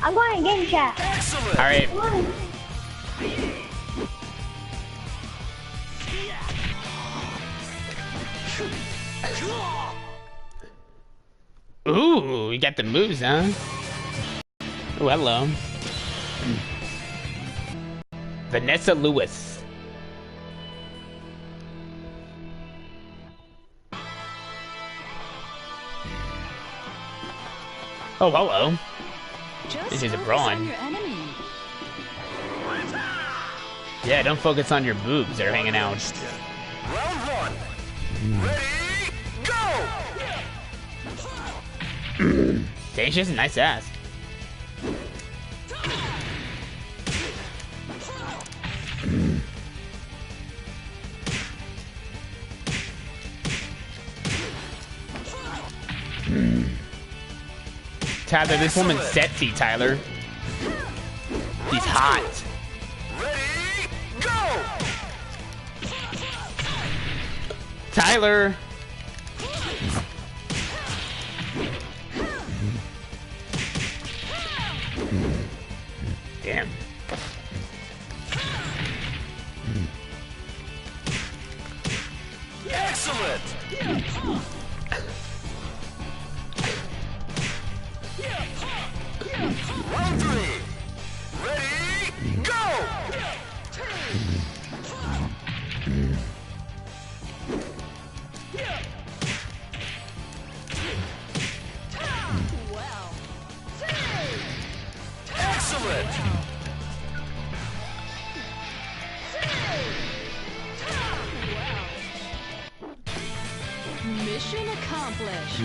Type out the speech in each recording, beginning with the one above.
I'm going in game chat. Excellent. All right. Ooh, you got the moves, huh? Oh, hello. Vanessa Lewis. Oh, hello. This is a brawn. Yeah, don't focus on your boobs. They're hanging out. Round one. Ready, go! Dang, she has a nice ass. Tyler, this woman's sexy, Tyler. She's hot. Ready, go! Tyler. Damn. Excellent. Round three. Ready, go! Excellent. Mission accomplished.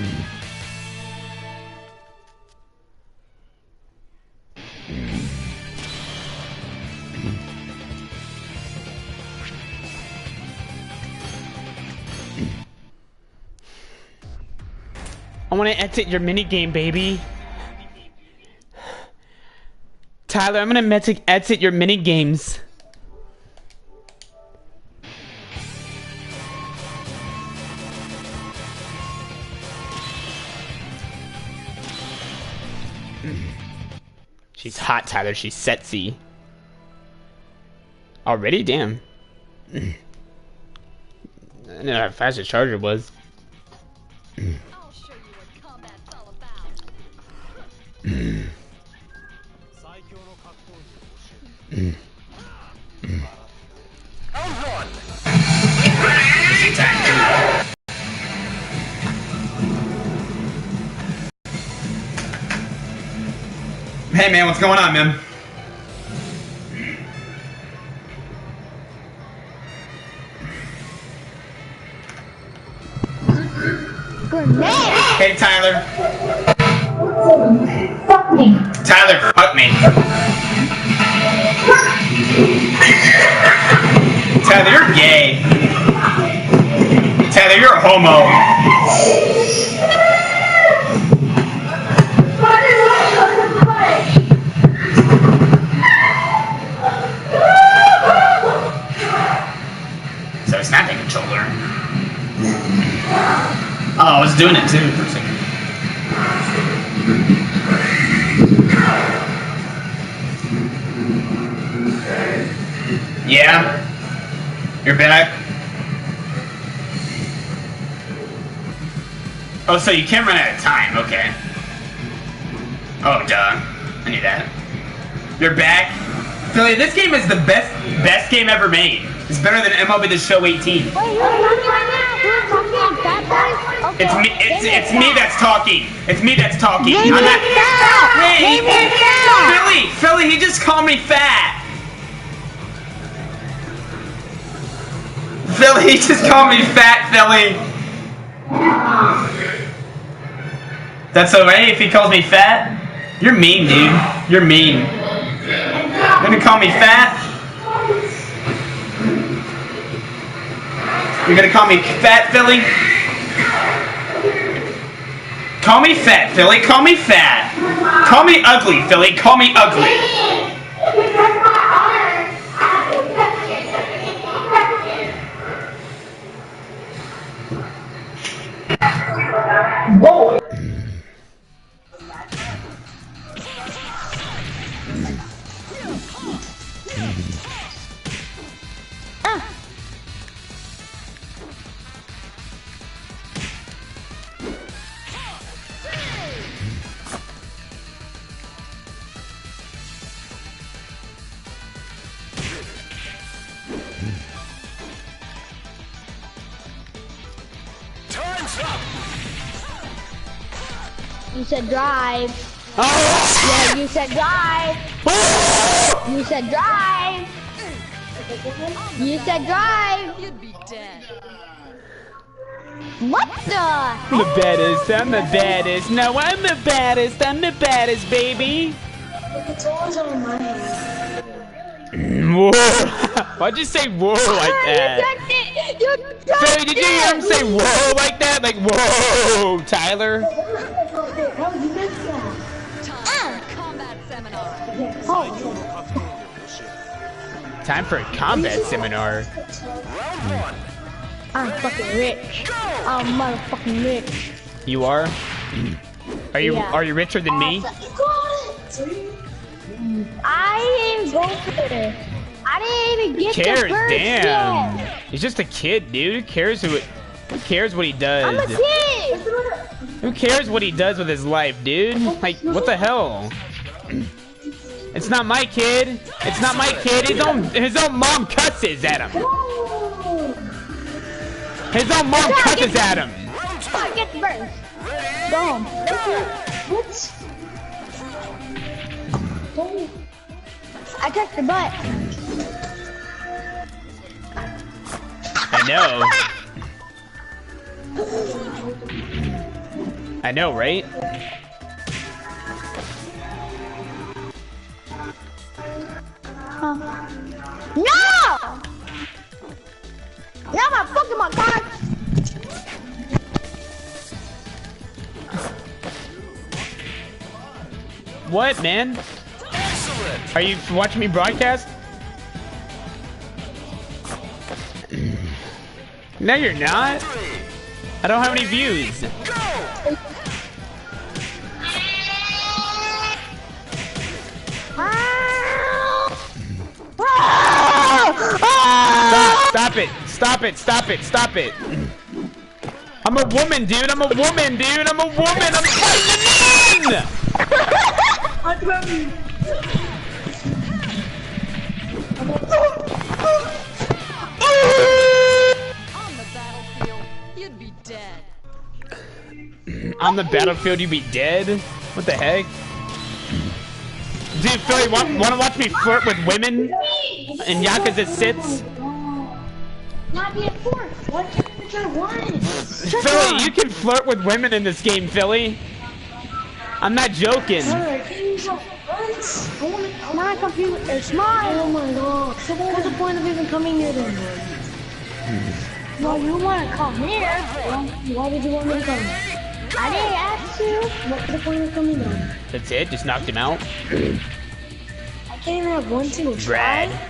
I want to exit your minigame, baby. Tyler, I'm gonna exit your minigames. She's hot, Tyler. She's sexy. Already? Damn. I didn't know how fast the charger was. I'll show you what combat's all about. Round one. Hey man, what's going on, man? Hey Tyler. Fuck me. Tyler, fuck me. Tyler, you're gay. Tyler, you're a homo. So it's not the controller. Oh, I was doing it too for a second. Yeah? You're back? Oh, so you can't run out of time, okay. Oh, duh. I knew that. You're back? Philly, this game is the best game ever made. It's better than MLB The Show 18. Wait, who's talking right now? Who's talking? Fat boy? Okay. It's me that's talking. It's me that's talking. Name I'm it not. fat. Hey, Name it fat. Philly, he just called me fat. Philly, he just called me fat, Philly. That's alright if he calls me fat? You're mean, dude. You're mean. You're gonna call me fat? You're gonna call me fat, Philly? Call me fat, Philly. Call me fat. Call me ugly, Philly. Call me ugly. You said drive. Oh! Yeah, you said drive. You said drive. You said drive. You'd be dead. What the? I'm the baddest, I'm the baddest. No, I'm the baddest, baby. It's always on my hand. Whoa. Why'd you say whoa like that? Philly, did you hear him say whoa like that? Like, whoa, Tyler? How you missed that? Time for combat seminar. Time for a combat seminar. Round one. I'm fucking rich. I'm motherfucking rich. You are? Are you Yeah. are you richer than me? You got it! I didn't go for it. I didn't even get Cares, the first damn. yet. He's just a kid, dude. Who cares what he does? I'm a kid. Who cares what he does with his life, dude? Like, what the hell? It's not my kid. It's not my kid. His own mom cusses at him. His own mom cusses at him. I get the first. Go home. What? I touched the butt. I know. I know, right? No! Now my Pokemon card. What, man? Excellent. Are you watching me broadcast? No, you're not. I don't have any views. Stop it. Stop it. Stop it. Stop it. I'm a woman, dude. I'm a woman, dude. I'm a woman. I'm fighting in. On the battlefield, you'd be dead. On the battlefield, you be dead? What the heck? Dude, Philly, wanna watch me flirt with women in Yakuza sits? Not being forced. What can't I want? Philly, you can flirt with women in this game, Philly. I'm not joking. Alright, can you show friends? I want to. My computer is smart. Oh my god. So what's the point of even coming here then? Well, you want to come here. Why did you want me to come? I didn't ask you. What's the point of coming then? That's it? Just knocked him out? I can't even have one single Brad. try.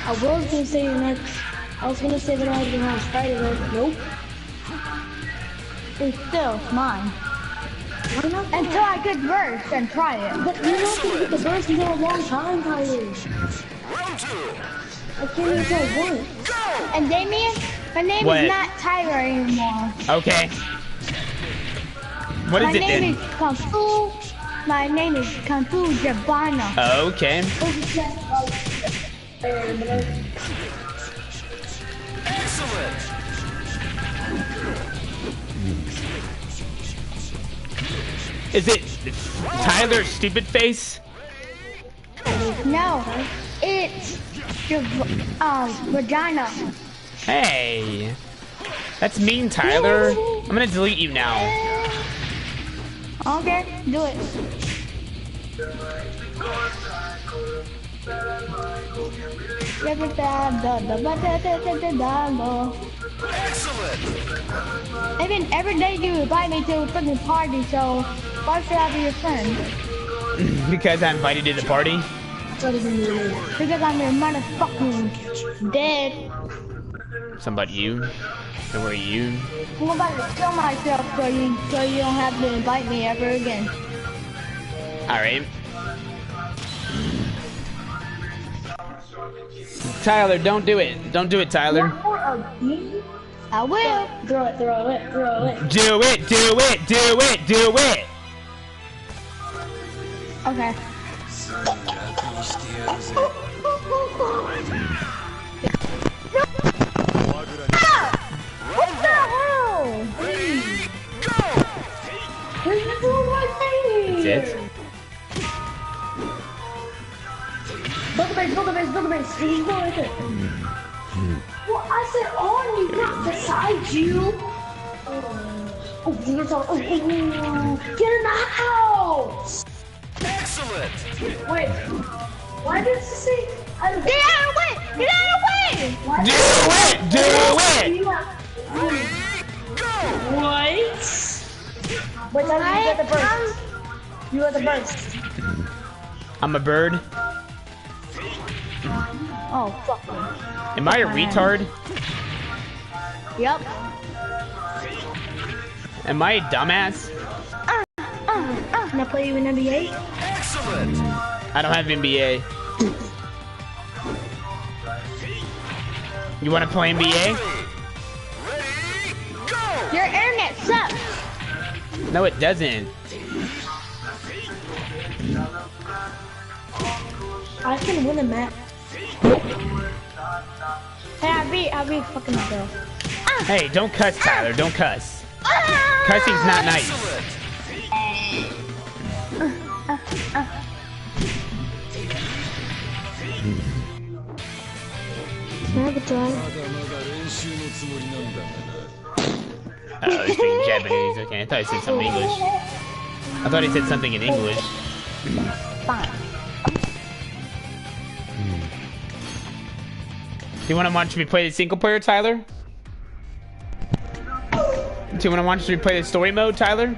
I was gonna say I was gonna say that I was gonna have Spider-Man, but nope. It's still mine. Why not? Until I get burst and try it. But you're not gonna get the burst until a long time, Tyler. Round two. I can't even try once. And Damien, my name What? is not Tyler anymore. Okay. What is My it name then? is Kung Fu. My name is Kung Fu Jabana. Okay. Excellent. Is it Tyler Stupid Face? No, it's vagina. Hey. That's mean, Tyler. I'm gonna delete you now. Okay, do it. Excellent. Even every day you invite me to a freaking party, so why should I be your friend? Because I invited you to the party? Because I'm your motherfucking dead. Somebody you? Who are you? I'm about to kill myself so you don't have to invite me ever again. Alright. Tyler, don't do it. Don't do it, Tyler. I will. Throw it. Do it, do it, do it, do it! Okay. What the hell? shit. Build the base, build the base, build the base. He's going right there. Well, I said on you, not beside you. Oh, you're talking. Get in the house. Excellent. Wait. Why did it say? Get out of the way! Get out of the way! Do it! Ready, go! What? Wait, now you got the burst. You got the burst. I'm a bird. Oh, fuck me. Am I a retard? Yep. Am I a dumbass? Now play you in NBA? Excellent. I don't have NBA. You want to play NBA? Ready, go! Your internet sucks. No, it doesn't. I can win a match. Hey, I beat fucking myself. Hey, don't cuss, Tyler. Don't cuss. Cussing's not nice. Excellent. Have a time. Oh, he's speaking Japanese. Okay, I thought he said something in English. I thought he said something in English. Fine. Do you want to watch me play the single player, Tyler? Do you want to watch me play the story mode, Tyler?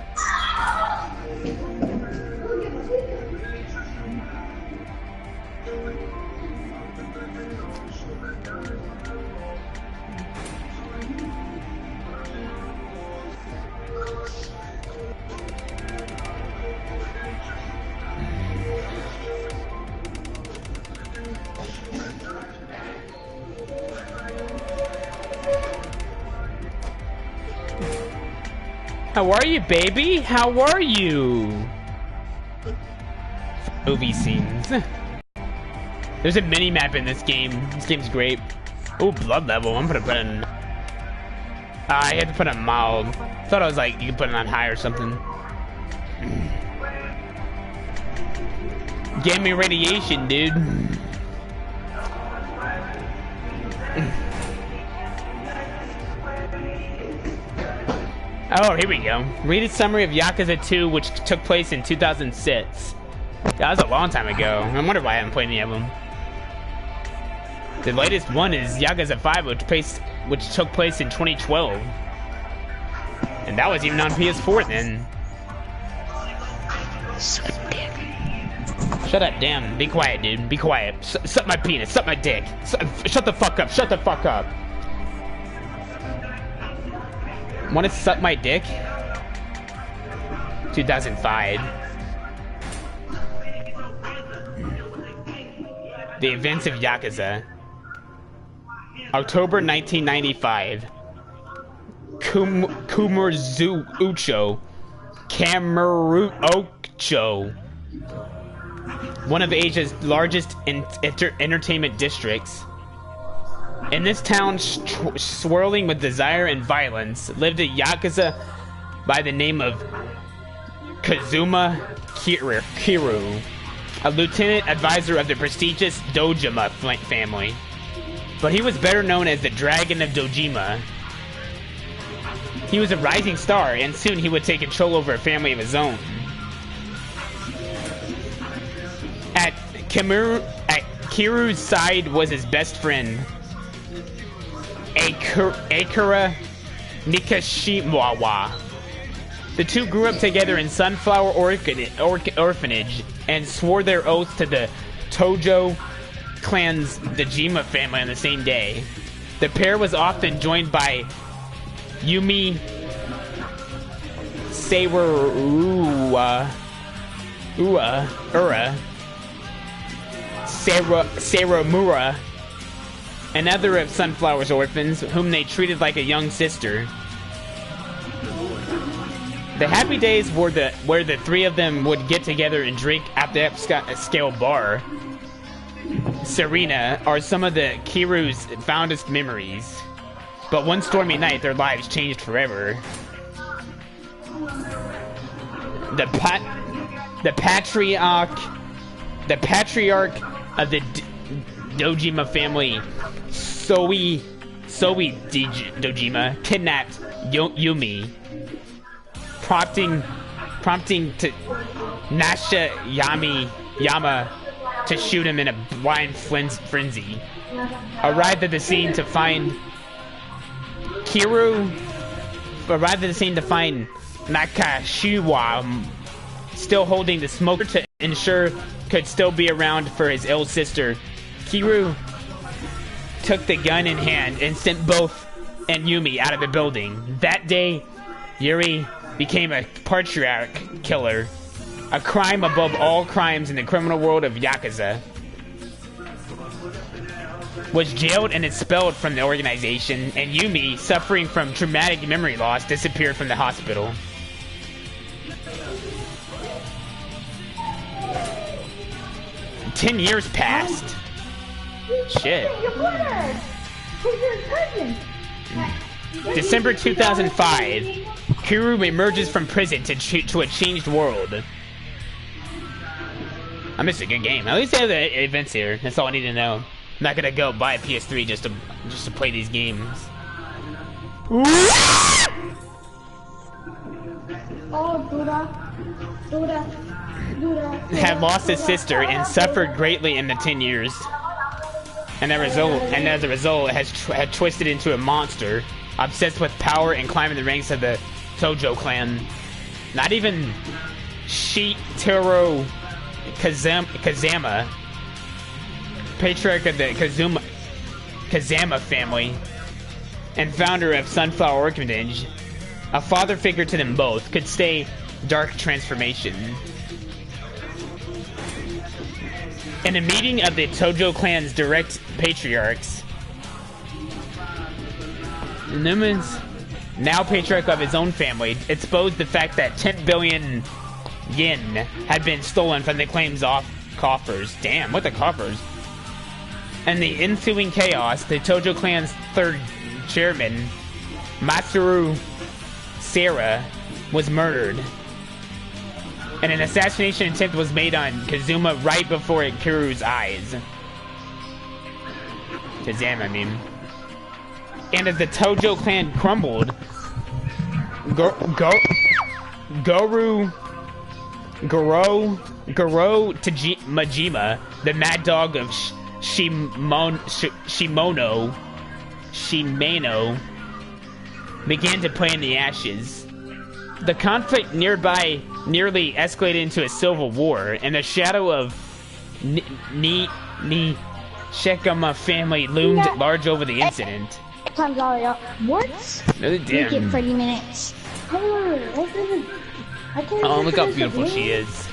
How are you, baby? How are you? Movie scenes. There's a mini map in this game. This game's great. Oh, blood level. I'm gonna put in. I had to put on mild. Thought I was like you could put it on high or something. Gaming radiation, dude. Oh, here we go. Read a summary of Yakuza 2, which took place in 2006. That was a long time ago. I wonder why I haven't played any of them. The latest one is Yakuza 5, which took place in 2012. And that was even on PS4 then. Shut up, damn. Be quiet, dude. Be quiet. Suck my penis. Suck my dick. Shut the fuck up. Shut the fuck up. Want to suck my dick? 2005. The events of Yakuza. October 1995. Kamurocho. Kamurocho. One of Asia's largest entertainment districts. In this town, swirling with desire and violence, lived a Yakuza by the name of Kazuma Kiryu, a lieutenant advisor of the prestigious Dojima family. But he was better known as the Dragon of Dojima. He was a rising star, and soon he would take control over a family of his own. At Kiryu's side was his best friend, Akira Nikashimawa. The two grew up together in Sunflower Orphanage and swore their oath to the Tojo clan's Dojima family on the same day. The pair was often joined by Yumi Saramura, another of Sunflower's orphans, whom they treated like a young sister. The happy days were where the three of them would get together and drink at the upscale bar. Serena are some of the Kiryu's fondest memories. But one stormy night, their lives changed forever. the patriarch of the Dojima family, Dojima, kidnapped Yumi, prompting to Nasha Yama to shoot him in a blind frenzy. Arrived at the scene to find Nakashiwa still holding the smoker to ensure could still be around for his ill sister. Kiru took the gun in hand and sent both and Yumi out of the building. That day, Yuri became a patriarch killer, a crime above all crimes in the criminal world of Yakuza. Was jailed and expelled from the organization, and Yumi, suffering from traumatic memory loss, disappeared from the hospital. "10 years passed." Shit. December 2005, Kiru emerges from prison to a changed world. I missed a good game. At least they have the events here. That's all I need to know. I'm not gonna go buy a PS3 just to play these games. Oh, Buddha. Had lost his sister and suffered greatly in the 10 years. And as a result, had twisted into a monster, obsessed with power and climbing the ranks of the Tojo clan. Not even Shitaro Kazama, patriarch of the Kazama family, and founder of Sunflower Orphanage, a father figure to them both, could stay dark transformation. In a meeting of the Tojo clan's direct patriarchs, Newman's, now patriarch of his own family, exposed the fact that 10 billion yen had been stolen from the clan's coffers. Damn, what the coffers? And the ensuing chaos, the Tojo clan's third chairman, Matsuru Sera, was murdered. And an assassination attempt was made on Kazuma right before Kiru's eyes. Kazama, I mean. And as the Tojo clan crumbled, Goro Majima, the mad dog of Shimano, began to play in the ashes. The conflict nearby nearly escalated into a civil war, and the shadow of Shekama family loomed large over the incident. Time's all up. What? Oh, You get damn. 30 minutes. Oh, look how beautiful she is.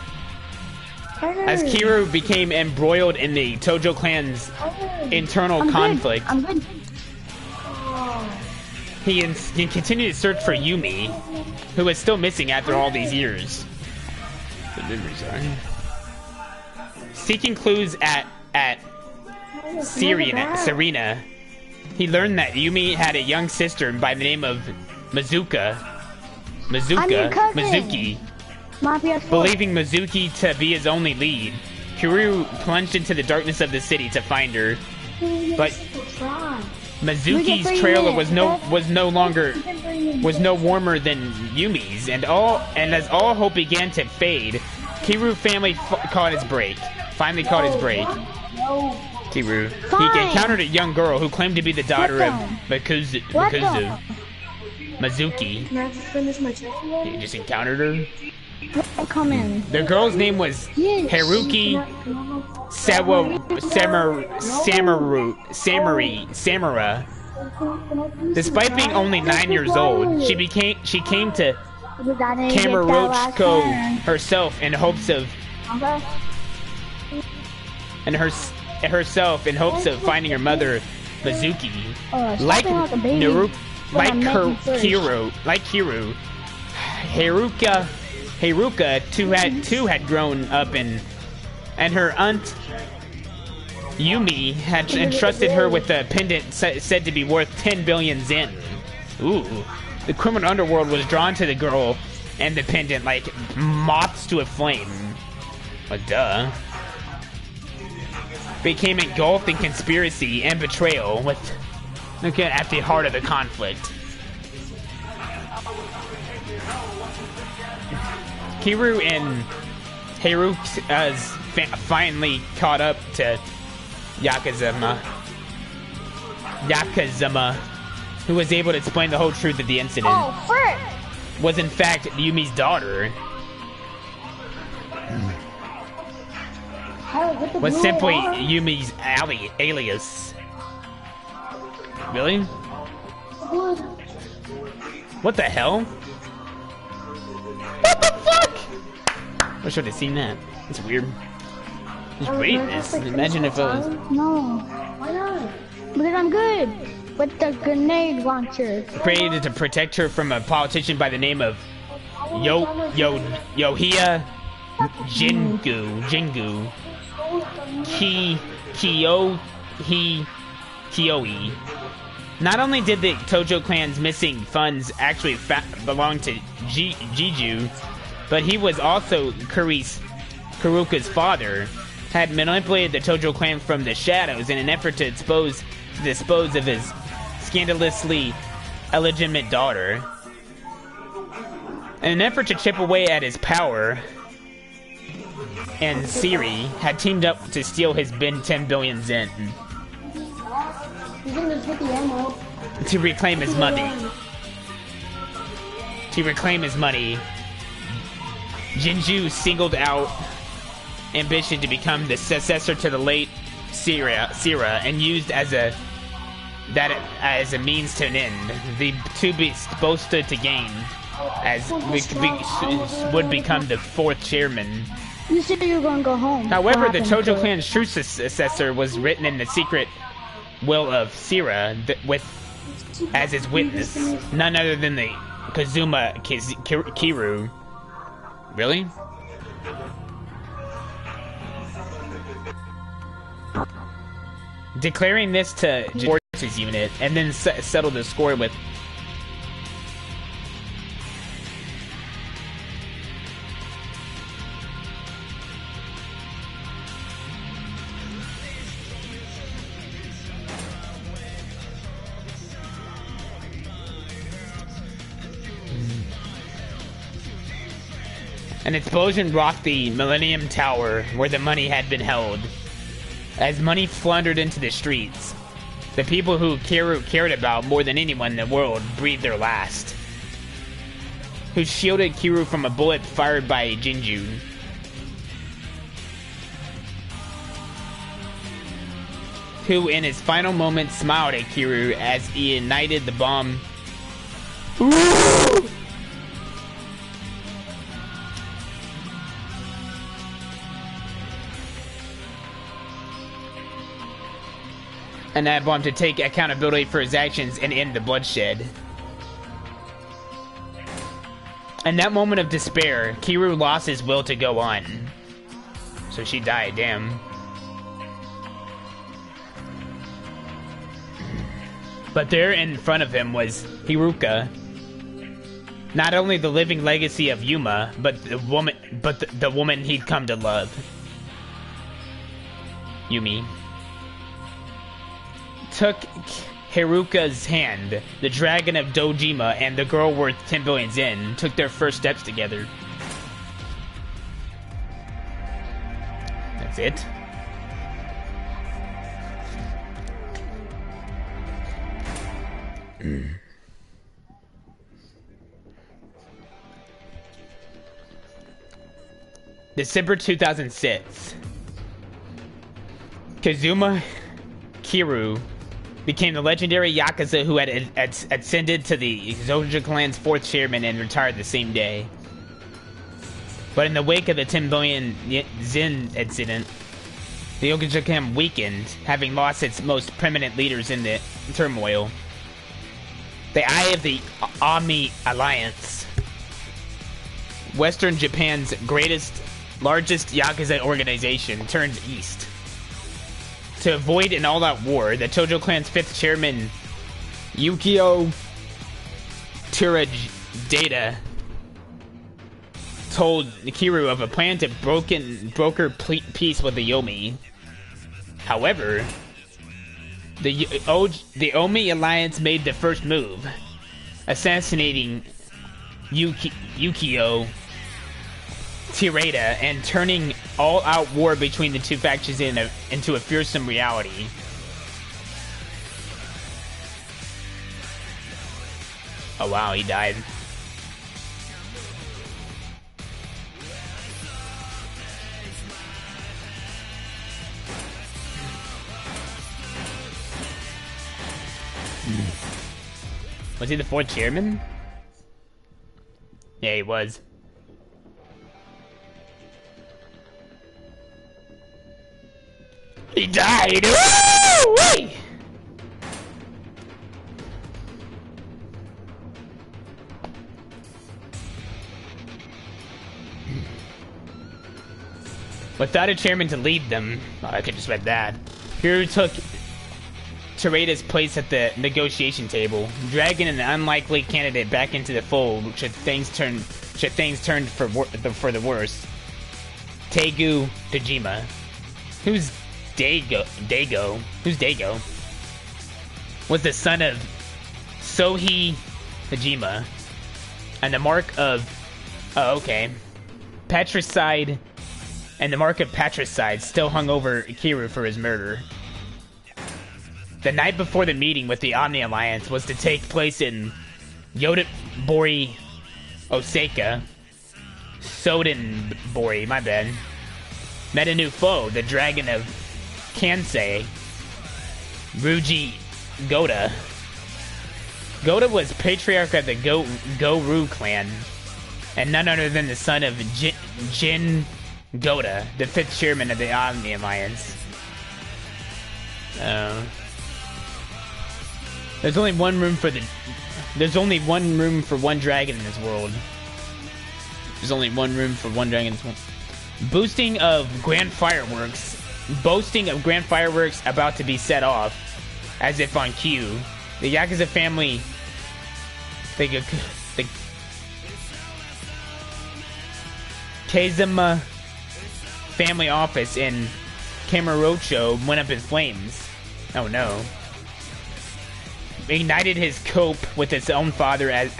As Kiru became embroiled in the Tojo clan's internal conflict, I'm good. he continued to search for Yumi, who was still missing after all these years. The memories are. Seeking clues at Serena, he learned that Yumi had a young sister by the name of Mizuki. My PS4. Believing Mizuki to be his only lead, Kiru plunged into the darkness of the city to find her. But Mizuki's trailer was no warmer than Yumi's, and as all hope began to fade, Kiru family finally caught his break. Kiru. He encountered a young girl who claimed to be the daughter of Mizuki. Can I finish my check? He just encountered her. Come in. The girl's name was Haruki Samura. Despite being only 9 years old, she came to Kamurocho herself in hopes of finding her mother, Mizuki. Like Kiru, Haruka too had grown up and her aunt Yumi had entrusted her with a pendant said to be worth 10 billion yen. Ooh. The criminal underworld was drawn to the girl independent like moths to a flame. But duh. Became engulfed in conspiracy and betrayal with looking at the heart of the conflict. Kiru and Haruka's finally caught up to Yakazama, who was able to explain the whole truth of the incident. Oh, frick! Was in fact Yumi's daughter. Was simply Yumi's alias. Really? What the hell? What the fuck? I should have seen that. It's weird. Just reading this. Imagine if it was. No. Why not? Because I'm good with the grenade launcher. Created to protect her from a politician by the name of Yohia Jingu. Kioi. Not only did the Tojo clan's missing funds actually belong to Jiju, but he was also Karuka's father, had manipulated the Tojo clan from the shadows in an effort to dispose of his scandalously illegitimate daughter. In an effort to chip away at his power, and Siri had teamed up to steal his 10 billion Zen. You can just get the ammo. To reclaim his money. Jinju singled out ambition to become the successor to the late Sira and used as a means to an end. The two both stood to gain as would become the fourth chairman. You said you were going to go home. However, the Tojo clan's true successor was written in the secret will of Sira as his witness, none other than the Kazuma Kiru. Really? Declaring this to forces unit, and then settled the score with an explosion rocked the Millennium Tower where the money had been held. As money floundered into the streets, the people who Kiru cared about more than anyone in the world breathed their last. Who shielded Kiru from a bullet fired by Jinju. Who in his final moments smiled at Kiru as he ignited the bomb. And that bomb to take accountability for his actions and end the bloodshed. In that moment of despair, Kiru lost his will to go on. So she died, damn. But there in front of him was Haruka. Not only the living legacy of Yuma, but the woman he'd come to love. Yumi took Haruka's hand. The dragon of Dojima and the girl worth 10 billion Yen took their first steps together. That's it. December 2006. Kazuma Kiru became the legendary Yakuza who had ascended to the Zoja clan's fourth chairman and retired the same day. But in the wake of the 10 billion Zen incident, the Yakuza clan weakened, having lost its most prominent leaders in the turmoil. The eye of the Ami Alliance, Western Japan's largest Yakuza organization, turned east. To avoid an all-out war, the Tojo clan's fifth chairman, Yukio Data, told Kiru of a plan to broker peace with the Yomi. However, the Omi Alliance made the first move, assassinating Yukio Tirada and turning all-out war between the two factions into a fearsome reality. Oh wow, he died. Was he the fourth chairman? Yeah, he was. He died! Woo! Without a chairman to lead them, oh, I could just read that. Kiru took Terada's place at the negotiation table, dragging an unlikely candidate back into the fold should things turn for the worse. Tegu Dejima. Who's Dago? Who's Dago? Was the son of Sohi Dejima, and the mark of patricide, and the mark of patricide still hung over Kiru for his murder. The night before the meeting with the Omni Alliance was to take place in Yodabori, Osaka. Sodenbori, my bad. Met a new foe, the dragon of Kansei, Ruji Goda. Goda was patriarch of the Goru clan, and none other than the son of Jin Goda, the 5th chairman of the Omni Alliance. There's only one room for one dragon in this world. There's only one room for one dragon in this world. Boasting of grand fireworks about to be set off, as if on cue. The Yakuza family, the Kazama family office in Kamurocho went up in flames. Oh no. Ignited his cope with his own father as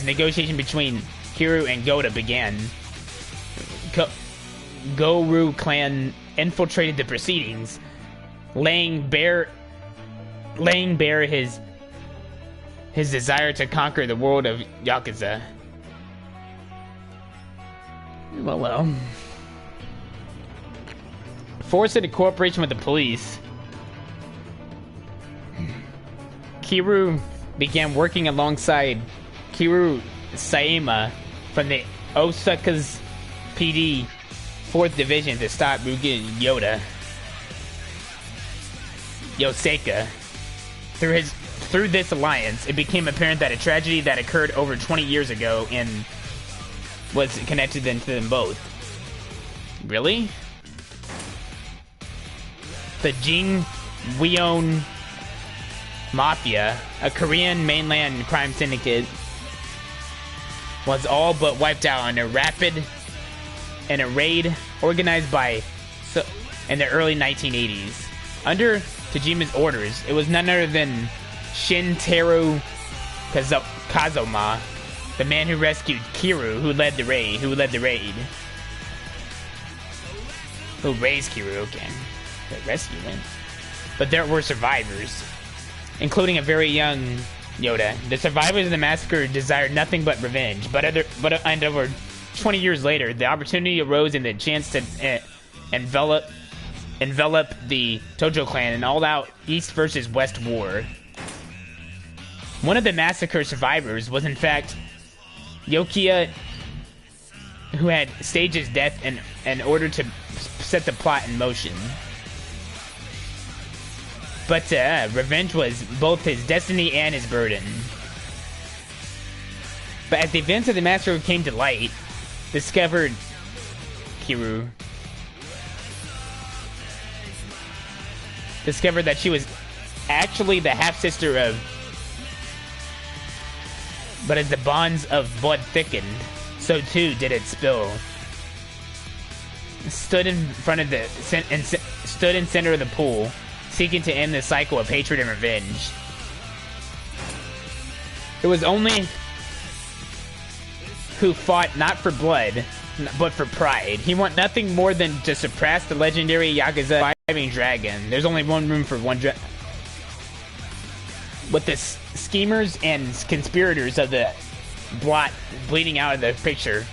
negotiation between Kiru and Goda began. Goru clan infiltrated the proceedings, laying bare his desire to conquer the world of Yakuza. Well. Forced into cooperation with the police, Kiru began working alongside Kiru Saema from the Osaka's PD 4th Division to stop Mugen Yosaka. Through this alliance, it became apparent that a tragedy that occurred over 20 years ago was connected to them both. Really? The Jing Weon Mafia, a Korean mainland crime syndicate, was all but wiped out in a raid organized in the early 1980s. Under Tajima's orders, it was none other than Shintaro Kazuma, the man who rescued Kiru, who led the raid. Who raised Kiru, okay. The rescue went. But there were survivors, including a very young Yoda. The survivors of the massacre desired nothing but revenge, but over 20 years later, the opportunity arose and the chance to envelop the Tojo clan in all-out East versus West war. One of the massacre survivors was in fact Yokia, who had staged his death in order to set the plot in motion. But revenge was both his destiny and his burden. But as the events of the massacre came to light, discovered that she was actually the half-sister of But as the bonds of blood thickened, so too did it spill. Stood in front of the stood in center of the pool, seeking to end the cycle of hatred and revenge. It was only who fought not for blood, but for pride. He wanted nothing more than to suppress the legendary Yakuza surviving dragon. There's only one room for one dragon. With the schemers and conspirators of the blot bleeding out of the picture,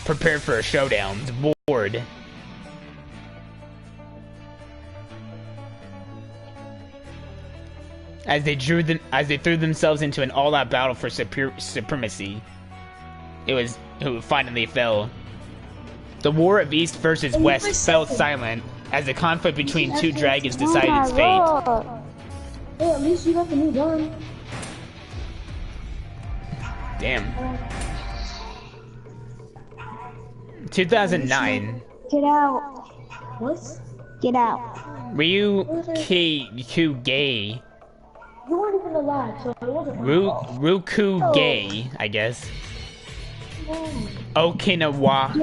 prepared for a showdown. Bored. As they threw themselves into an all-out battle for supremacy, it finally fell. The war of East versus West fell silent as the conflict between two dragons decided its fate. Hey, at least you got the new gun. Damn. 2009. Get out. What? Get out. Ryu Kugei. You weren't even alive, so it wasn't. Rukugei, I guess. Okinawa.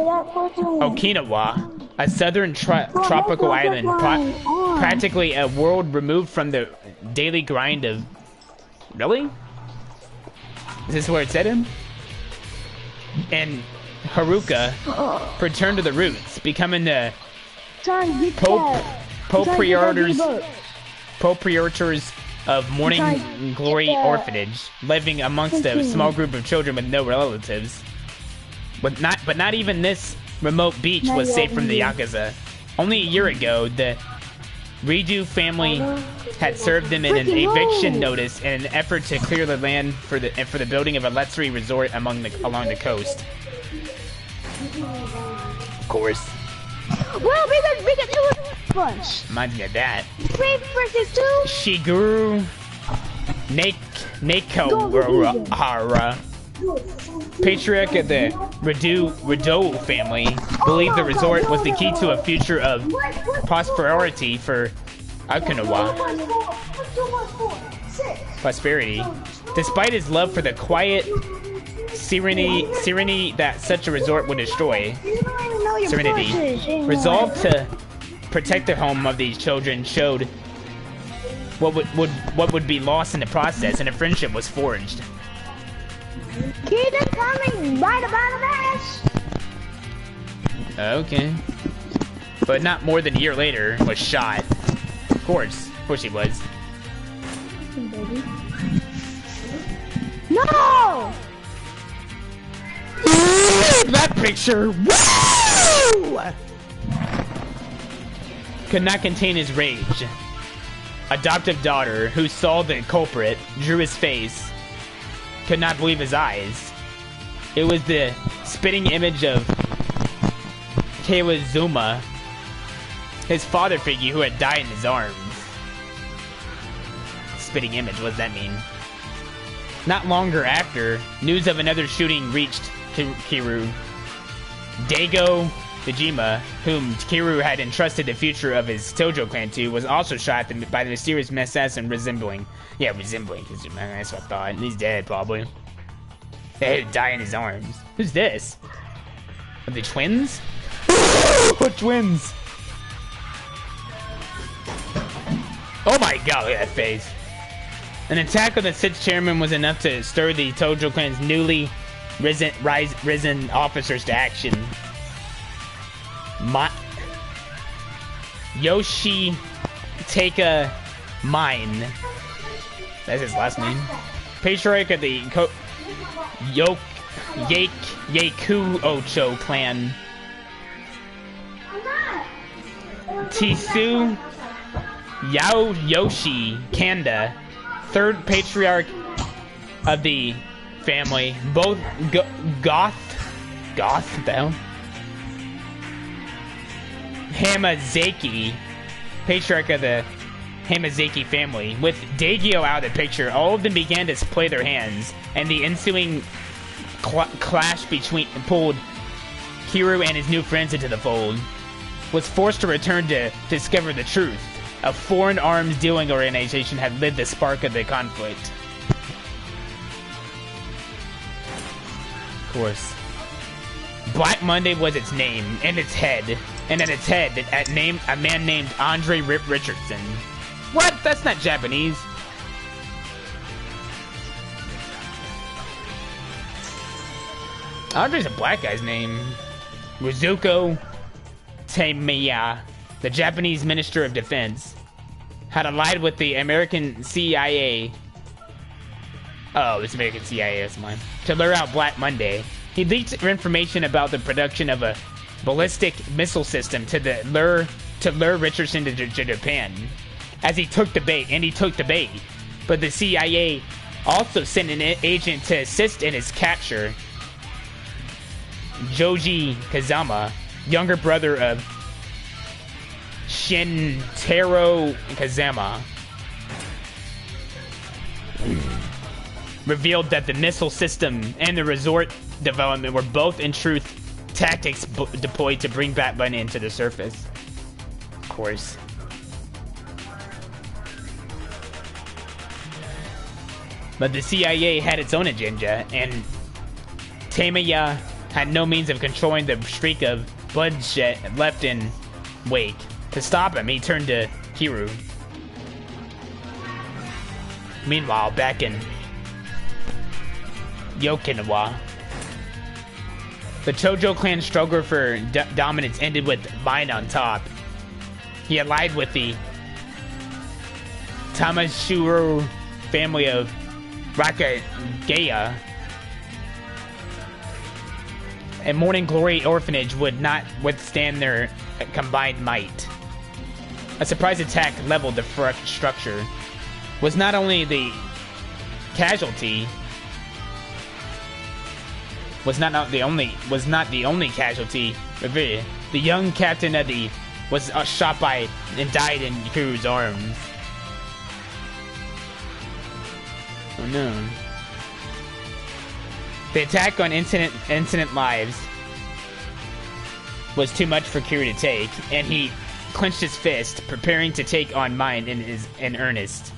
Okinawa, a southern tropical island, practically a world removed from the daily grind of... Really? Is this where it said him? And Haruka returned to the roots, becoming the proprietors of Morning Glory Orphanage, living amongst a small group of children with no relatives. But not even this remote beach was safe from the Yakuza. Only a year ago, the Reju family had served them in an eviction notice in an effort to clear the land for the building of a luxury resort along the coast. Of course. Well, we got two bunch. Reminds me of that. 3 versus 2. Shigeru Nakohara, patriarch of the Rido family, believed the resort was the key to a future of prosperity for Okinawa. Prosperity. Despite his love for the quiet serenity that such a resort would destroy, resolve to protect the home of these children showed what would be lost in the process, and a friendship was forged. Keep it coming right about the Okay. But not more than a year later, was shot. Of course he was. No! That picture! Woo! Could not contain his rage. Adoptive daughter, who saw the culprit, drew his face. Could not believe his eyes. It was the spitting image of Kawazuma, his father figure who had died in his arms. Spitting image, what does that mean? Not longer after, news of another shooting reached Kiru. Daigo Dejima, whom Kiru had entrusted the future of his Tojo clan to, was also shot by the mysterious assassin resembling. That's what I thought. He's dead, probably. They had to die in his arms. Who's this? Are they twins? What twins? Oh my god, look at that face. An attack on the sixth chairman was enough to stir the Tojo clan's newly risen officers to action. Yoshitaka Mine. That's his last name. Patriarch of the Yakuocho clan. Tisu Yaoyoshi Kanda, third patriarch of the family. Both Goth though. Hamazaki, patriarch of the Hamazaki family. With Daigyo out of the picture, all of them began to play their hands, and the ensuing clash pulled Kiru and his new friends into the fold. Was forced to return to discover the truth. A foreign arms dealing organization had lit the spark of the conflict. course. Black Monday was its name, and its head. And at its head, a man named Andre Rip Richardson. What? That's not Japanese. Andre's a black guy's name. Rizuko Tamiya, the Japanese Minister of Defense, had allied with the American CIA. Oh, it's American CIA, that's mine. To lure out Black Monday. He leaked information about the production of a ballistic missile system to lure Richardson to Japan. As he took the bait, but the CIA also sent an agent to assist in his capture. Joji Kazama, younger brother of Shintaro Kazama, revealed that the missile system and the resort development were both in truth tactics deployed to bring Bat Bunny into the surface. Of course. But the CIA had its own agenda, and Tamiya had no means of controlling the streak of bloodshed left in wake. To stop him, he turned to Kiru. Meanwhile, back in Okinawa, the Tojo clan struggle for dominance ended with Mine on top. He allied with the Tamashiro family of Rakagaya, and Morning Glory Orphanage would not withstand their combined might. A surprise attack leveled the structure. Was not only the casualty. Was not the only casualty. The young captain of the was shot by and died in Kuru's arms. Oh no. The attack on innocent lives was too much for Kiru to take, and he clenched his fist, preparing to take on Mine in earnest.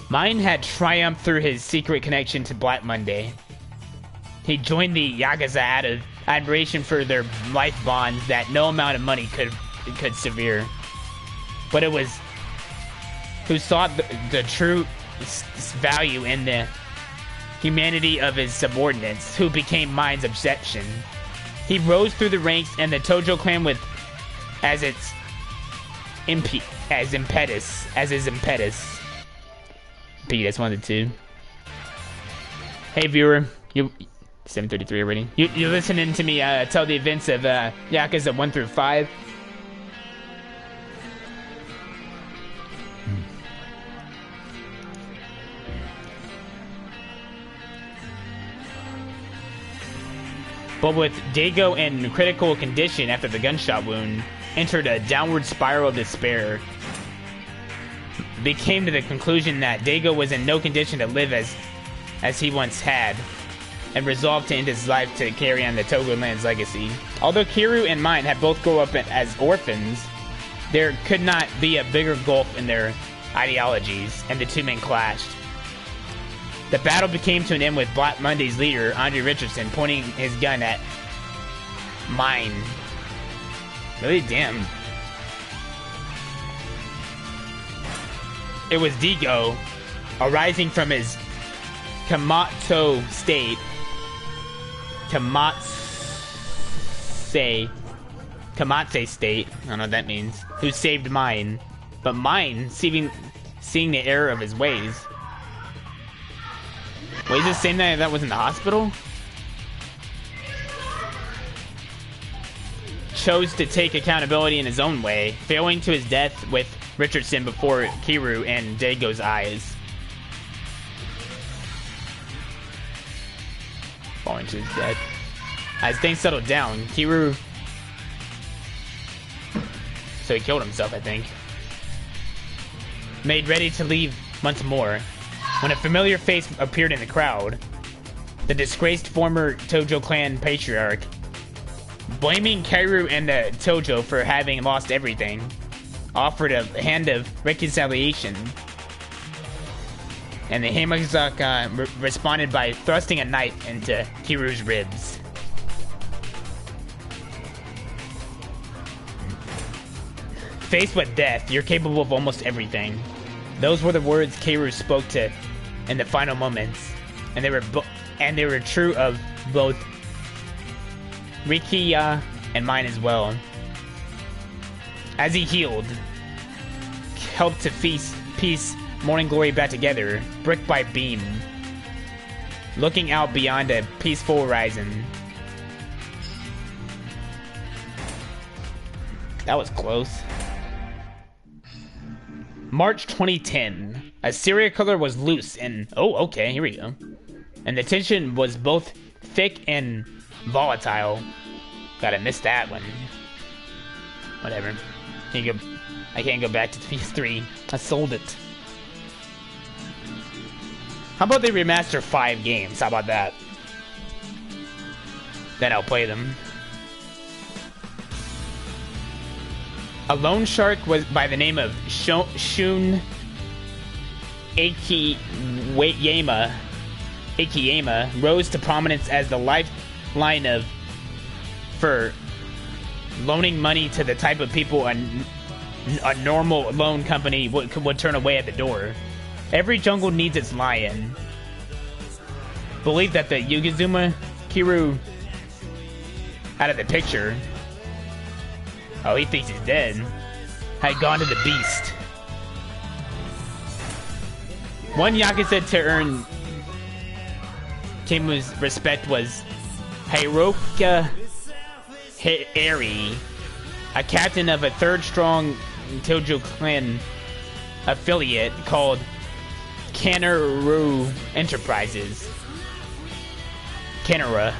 Mine had triumphed through his secret connection to Black Monday. He joined the Yakuza out of admiration for their life bonds that no amount of money could sever. But it was who sought the true value in the humanity of his subordinates, who became Mine's obsession. He rose through the ranks, and the Tojo clan with as his impetus. P, that's one of the two. Hey viewer, you 7:33 already. You're listening to me tell the events of Yakuza 1 through 5. But with Daigo in critical condition after the gunshot wound, entered a downward spiral of despair. Became to the conclusion that Daigo was in no condition to live as he once had, and resolved to end his life to carry on the Togo land's legacy. Although Kiru and Mine had both grown up as orphans, there could not be a bigger gulf in their ideologies, and the two men clashed. The battle became to an end with Black Monday's leader, Andre Richardson, pointing his gun at Mine. Really? Damn. It was Daigo, arising from his Kamatsu state. Kamatsu state. I don't know what that means. Who saved Mine. But Mine, seeing the error of his ways. Wait, is this saying that was in the hospital? Chose to take accountability in his own way, failing to his death with Richardson before Kiru and Daigo's eyes. Falling to his death. As things settled down, Kiru... So he killed himself, I think. Made ready to leave once more, when a familiar face appeared in the crowd. The disgraced former Tojo clan patriarch. Blaming Kiru and the Tojo for having lost everything, offered a hand of reconciliation. and the Hamazaka responded by thrusting a knife into Kiru's ribs. Faced with death, you're capable of almost everything. Those were the words Kiru spoke to in the final moments, and they were true of both Rikiya and mine as well. As he healed, helped to piece Morning Glory back together, brick by beam, looking out beyond a peaceful horizon. That was close. March 2010. A serial killer was loose and... Oh, okay, here we go. And the tension was both thick and volatile. Gotta miss that one. Whatever. I can't go back to PS3. I sold it. How about they remaster 5 games? How about that? Then I'll play them. A loan shark was by the name of Shun Akiyama rose to prominence as the lifeline for loaning money to the type of people a normal loan company would turn away at the door. Every jungle needs its lion. Believe that the Yugizuma Kiru out of the picture. Oh, he thinks he's dead. Had gone to the beast. One Yakuza to earn Kimu's respect was Hiroka Eri, a captain of a third-strong Tojo clan affiliate called Kanaru Enterprises. Kanamura.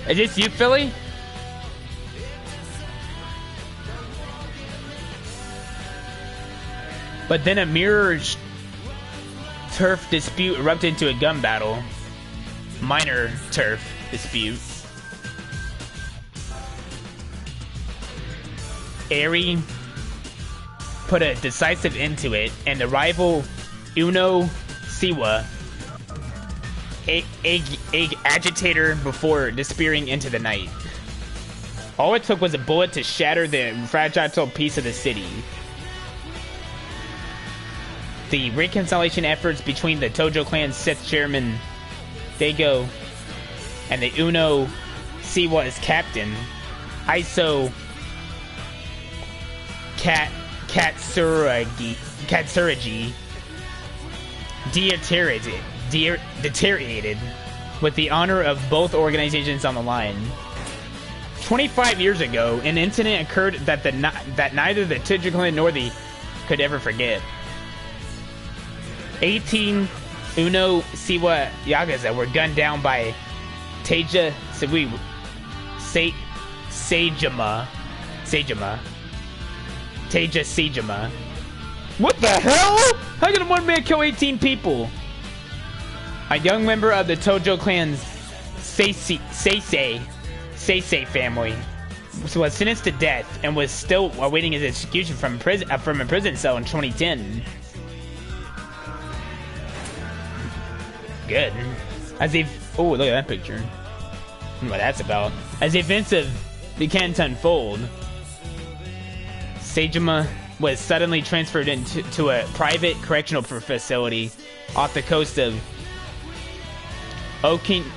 Is this you, Philly? But then a mirror turf dispute erupted into a gun battle. Minor turf dispute. Eri put a decisive end to it, and the rival Uno Siwa agitator before disappearing into the night. All it took was a bullet to shatter the fragile piece of the city. The reconciliation efforts between the Tojo clan's Sith chairman Dago and the Uno Siwa's captain Iso Katsuragi deteriorated with the honor of both organizations on the line. 25 years ago, an incident occurred that neither the Tojo clan nor the could ever forget. 18 Uno Siwa Yakuza were gunned down by Teja Sejima. What the hell? How can one man kill 18 people? A young member of the Tojo clan's Seisei family was sentenced to death and was still awaiting his execution from a prison cell in 2010. Good. As if... Oh, look at that picture. I don't know what that's about. As the events began to unfold, Sejima was suddenly transferred to a private correctional facility off the coast of Okinawa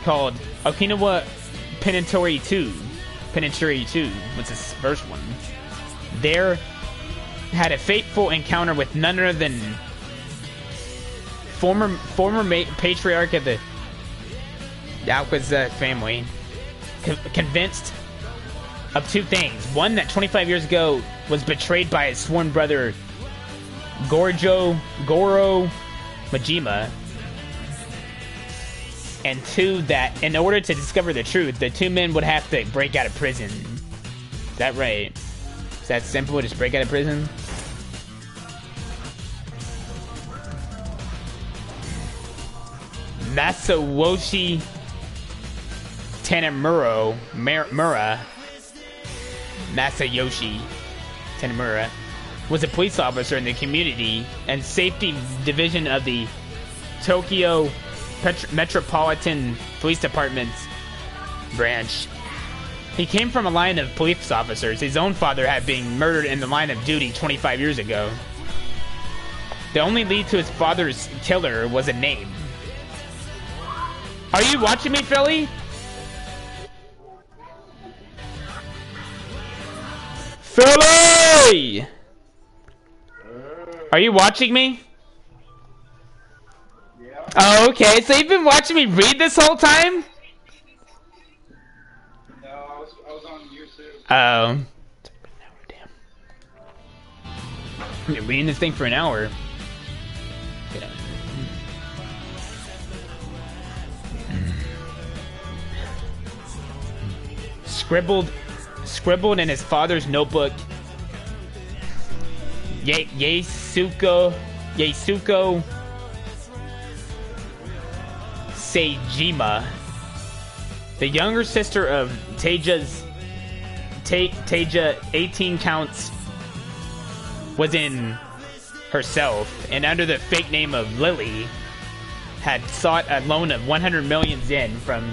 called Okinawa Penitentiary 2. What's this first one? There had a fateful encounter with none other than former patriarch of the Yakuza family, convinced of two things. One, that 25 years ago was betrayed by his sworn brother Goro Majima, and two, that in order to discover the truth, the two men would have to break out of prison. Is that right? Is that simple? Just break out of prison? Masayoshi Tanimura was a police officer in the community and safety division of the Tokyo Metropolitan Police Department's branch. He came from a line of police officers. His own father had been murdered in the line of duty 25 years ago. The only lead to his father's killer was a name. Are you watching me, Philly? Philly! Are you watching me? Oh, okay. So you've been watching me read this whole time? No, I was on YouTube. Oh. Damn. I've been reading this thing for an hour. Get out. Scribbled in his father's notebook. Yasuko Seijima, the younger sister of Teja, 18 counts, was in herself, and under the fake name of Lily, had sought a loan of 100 million yen from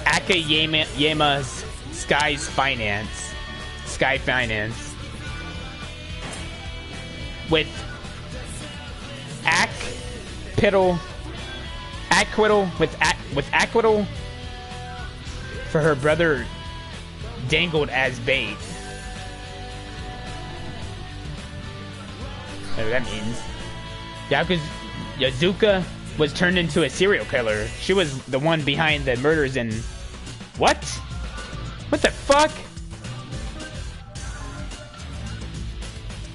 Akayama's Sky Finance, with acquittal for her brother dangled as bait. Whatever that means. Yazuka was turned into a serial killer. She was the one behind the murders in... What? What the fuck?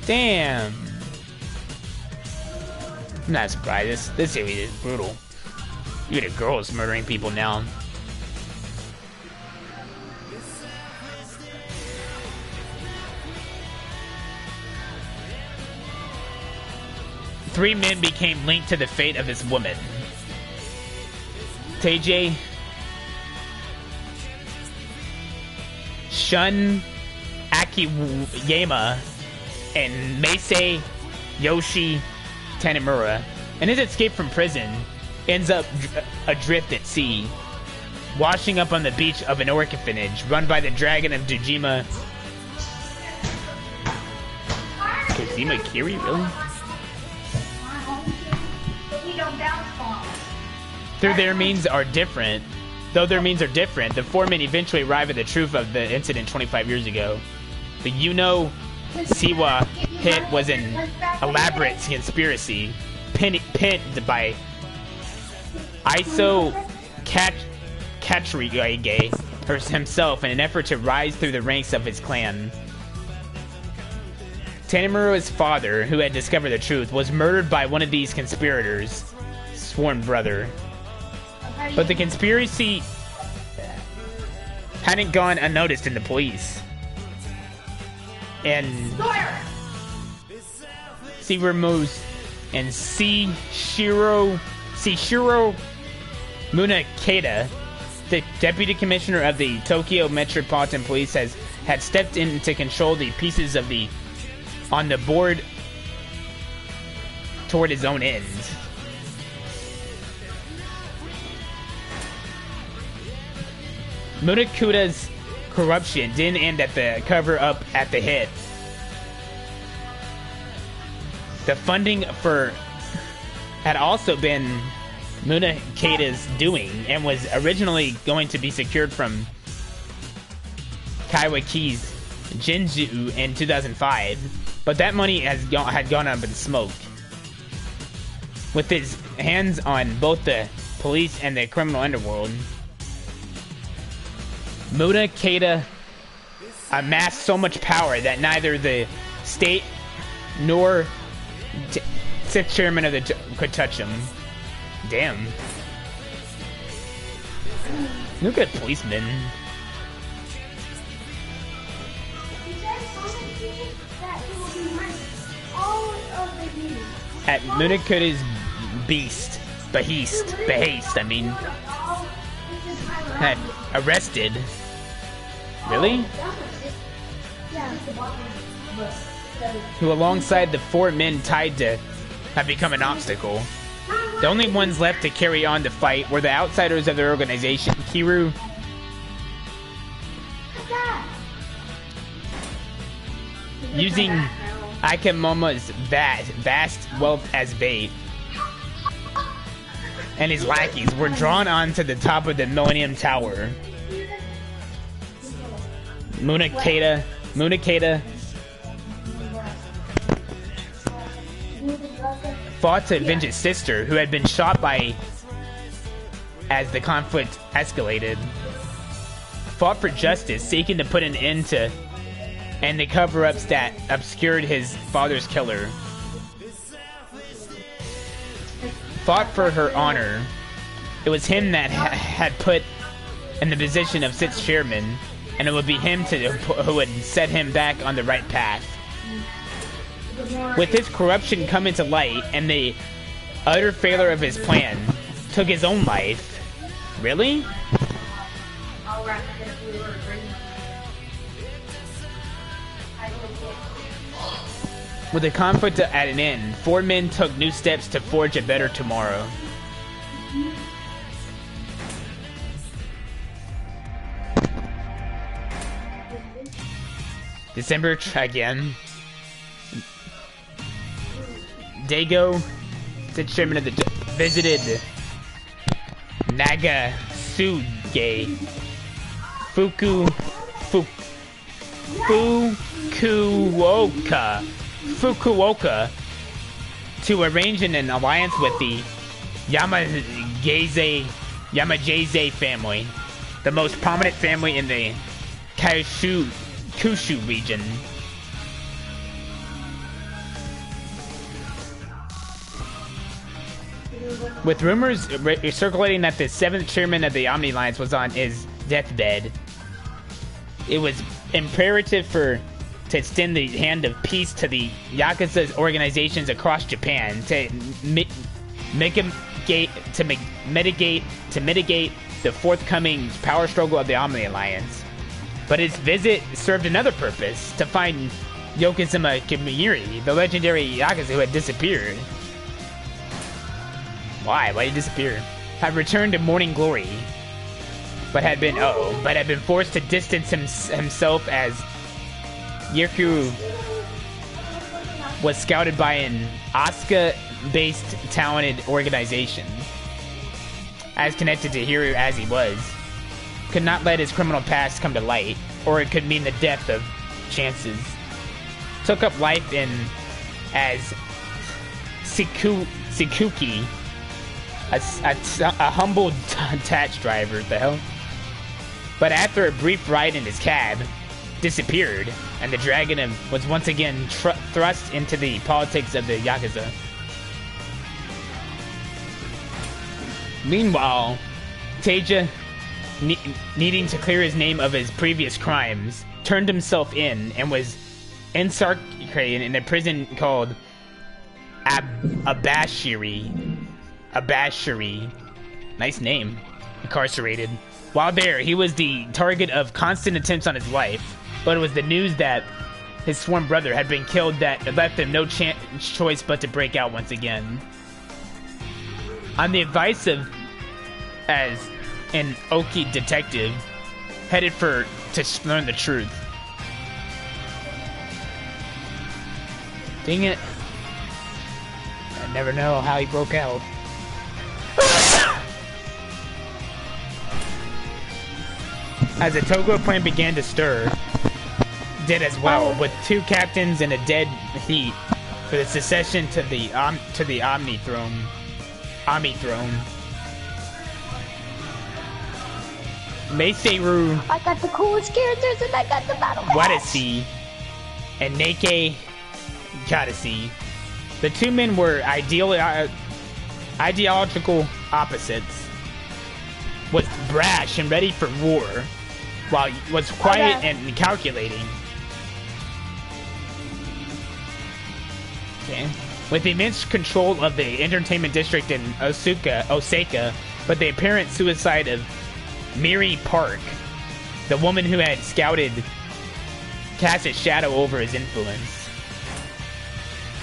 Damn. I'm not surprised. This series is brutal. You get a girls murdering people now. Three men became linked to the fate of this woman. Teiji, Shun Akiyama, and Meisei Yoshi Tanimura. In his escape from prison, ends up adrift at sea, washing up on the beach of an orphanage run by the Dragon of Dujima. Kazuma Kiri, really? Though their means are different, the four men eventually arrive at the truth of the incident 25 years ago. The Yuno Siwa hit was an elaborate conspiracy pinned by Iso Katrigage himself in an effort to rise through the ranks of his clan. Tanimura's father, who had discovered the truth, was murdered by one of these conspirators' sworn brother. But the conspiracy hadn't gone unnoticed in the police. And Shiro Munakata, the deputy commissioner of the Tokyo Metropolitan Police, had stepped in to control the pieces of on the board toward his own ends. Munakuta's corruption didn't end at the cover-up at the hit. The funding had also been Munakata's doing and was originally going to be secured from Kawaki's Jinju in 2005, but that money had gone up in smoke. With his hands on both the police and the criminal underworld, Munakata amassed so much power that neither the state nor sixth chairman of could touch him. Damn. Look at policemen. At Munakuta's beast, I mean, had arrested. Really? Who, alongside the 4 men tied to have become an obstacle. The only ones left to carry on the fight were the outsiders of their organization, Kiru. Using Ikemomo's vast wealth as bait, and his lackeys were drawn onto the top of the Millennium Tower. Munakata fought to avenge his sister, who had been shot by as the conflict escalated. Fought for justice, seeking to put an end to and the cover-ups that obscured his father's killer. Fought for her honor. It was him that had put in the position of sixth chairman, and it would be him who would set him back on the right path. With his corruption coming to light and the utter failure of his plan, took his own life. Really? With the conflict at an end, 4 men took new steps to forge a better tomorrow. December again. Dago, the chairman of the visited Nagasuge Fukuoka to arrange an alliance with the Yamajase family, the most prominent family in the Kyushu region. With rumors circulating that the 7th chairman of the Omni Alliance was on his deathbed, it was imperative to extend the hand of peace to the Yakuza organizations across Japan to mitigate the forthcoming power struggle of the Omni Alliance. But his visit served another purpose: to find Yokozuna Kimiri, the legendary Yakuza who had disappeared. Why? Why did he disappear? Had returned to morning glory, but had been forced to distance himself as Yerku was scouted by an Asuka-based talented organization. As connected to Hiru as he was, could not let his criminal past come to light, or it could mean the death of chances. Took up life as Sikuki, a humble tax driver, the hell. But after a brief ride in his cab, disappeared, and the dragon was once again thrust into the politics of the Yakuza. Meanwhile, Teija, needing to clear his name of his previous crimes, turned himself in and was incarcerated in a prison called Abashiri. Nice name. Incarcerated. While there, he was the target of constant attempts on his life, but it was the news that his sworn brother had been killed that left him no choice but to break out once again. On the advice of as an Oki detective, headed to learn the truth. Dang it. I never know how he broke out. As the Togo plan began to stir, did as well, with 2 captains and a dead heat for the succession to the Omni Throne. Meiseru, I got the coolest characters and I got the battle pass. Watashi, and Neke Katashi. The 2 men were ideological opposites. Was brash and ready for war, while was quiet and calculating. Okay. with immense control of the entertainment district in Osaka, but the apparent suicide of Miri Park, the woman who had cast a shadow over his influence.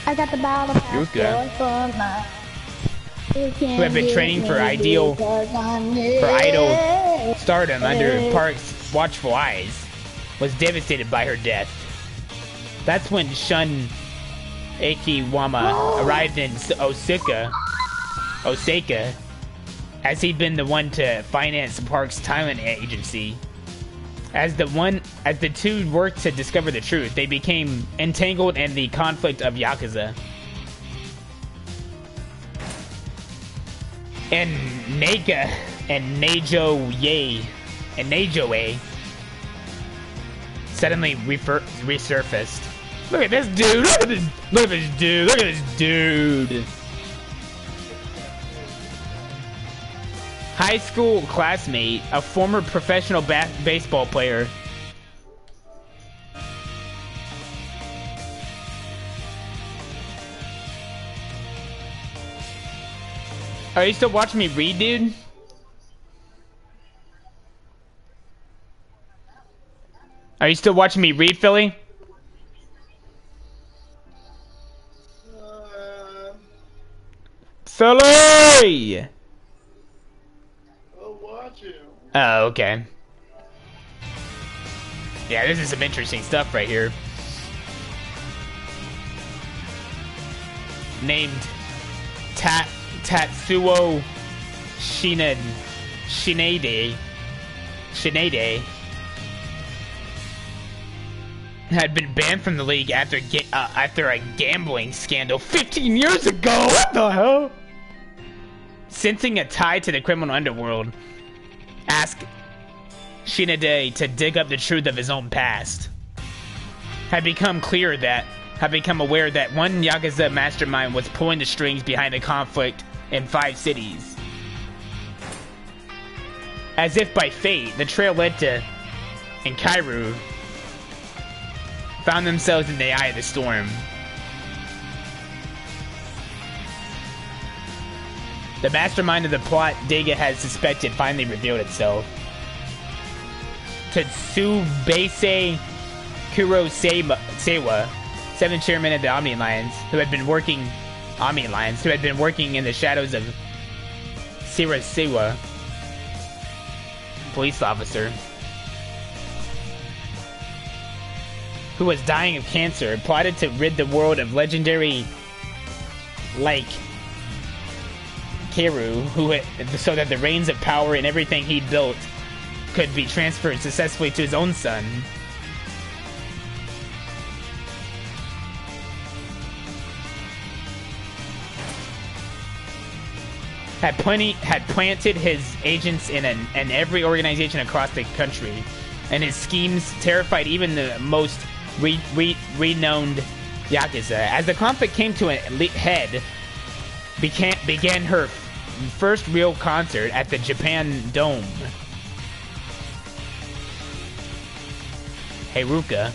I got the battle pass for my... Who had been training for idol stardom under Park's watchful eyes, was devastated by her death. That's when Shun Akiwama arrived in Osaka, as he'd been the one to finance Park's talent agency. As the two worked to discover the truth, they became entangled in the conflict of Yakuza. And Nega and Najoe suddenly resurfaced. Look at this dude! Look at this dude! Look at this dude! High school classmate, a former professional baseball player. Are you still watching me read, dude? Are you still watching me read, Philly? Philly! I'll watch him. Oh, okay. Yeah, this is some interesting stuff right here. Named Tatsuo Shinade had been banned from the league after a gambling scandal 15 years ago. What the hell? Sensing a tie to the criminal underworld, asked Shinade to dig up the truth of his own past. Had become aware that one Yakuza mastermind was pulling the strings behind the conflict in 5 cities. As if by fate, the trail led to Kairu found themselves in the eye of the storm. The mastermind of the plot Dega had suspected finally revealed itself. Tsubase Kurosewa, 7th chairman of the Omni Alliance, who had been working in the shadows of Shirasewa, police officer, who was dying of cancer, plotted to rid the world of legendary like Kiru, so that the reins of power and everything he'd built could be transferred successfully to his own son. Had planted his agents in every organization across the country, and his schemes terrified even the most renowned Yakuza. As the conflict came to a head, began her first real concert at the Japan Dome. Haruka,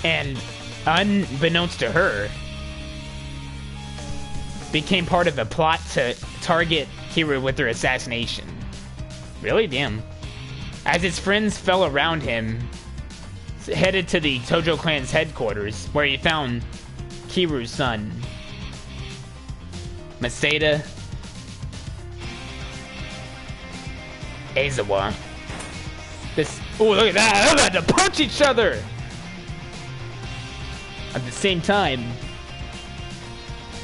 and unbeknownst to her, became part of a plot to target Kiru with her assassination. Really? Damn. As his friends fell around him, headed to the Tojo clan's headquarters, where he found Kiru's son, Masada Aizawa. Oh, look at that! They're about to punch each other! At the same time,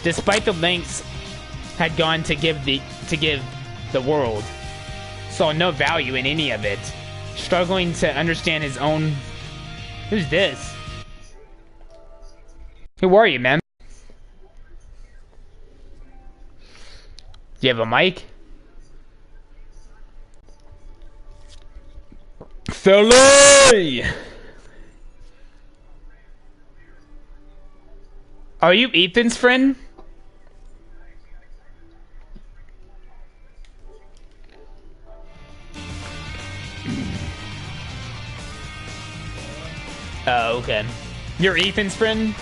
despite the lengths had gone to give the world, saw no value in any of it, struggling to understand his own... Who's this? Who are you, man? Do you have a mic? Philly! Are you Ethan's friend? Oh, okay. You're Ethan's friend?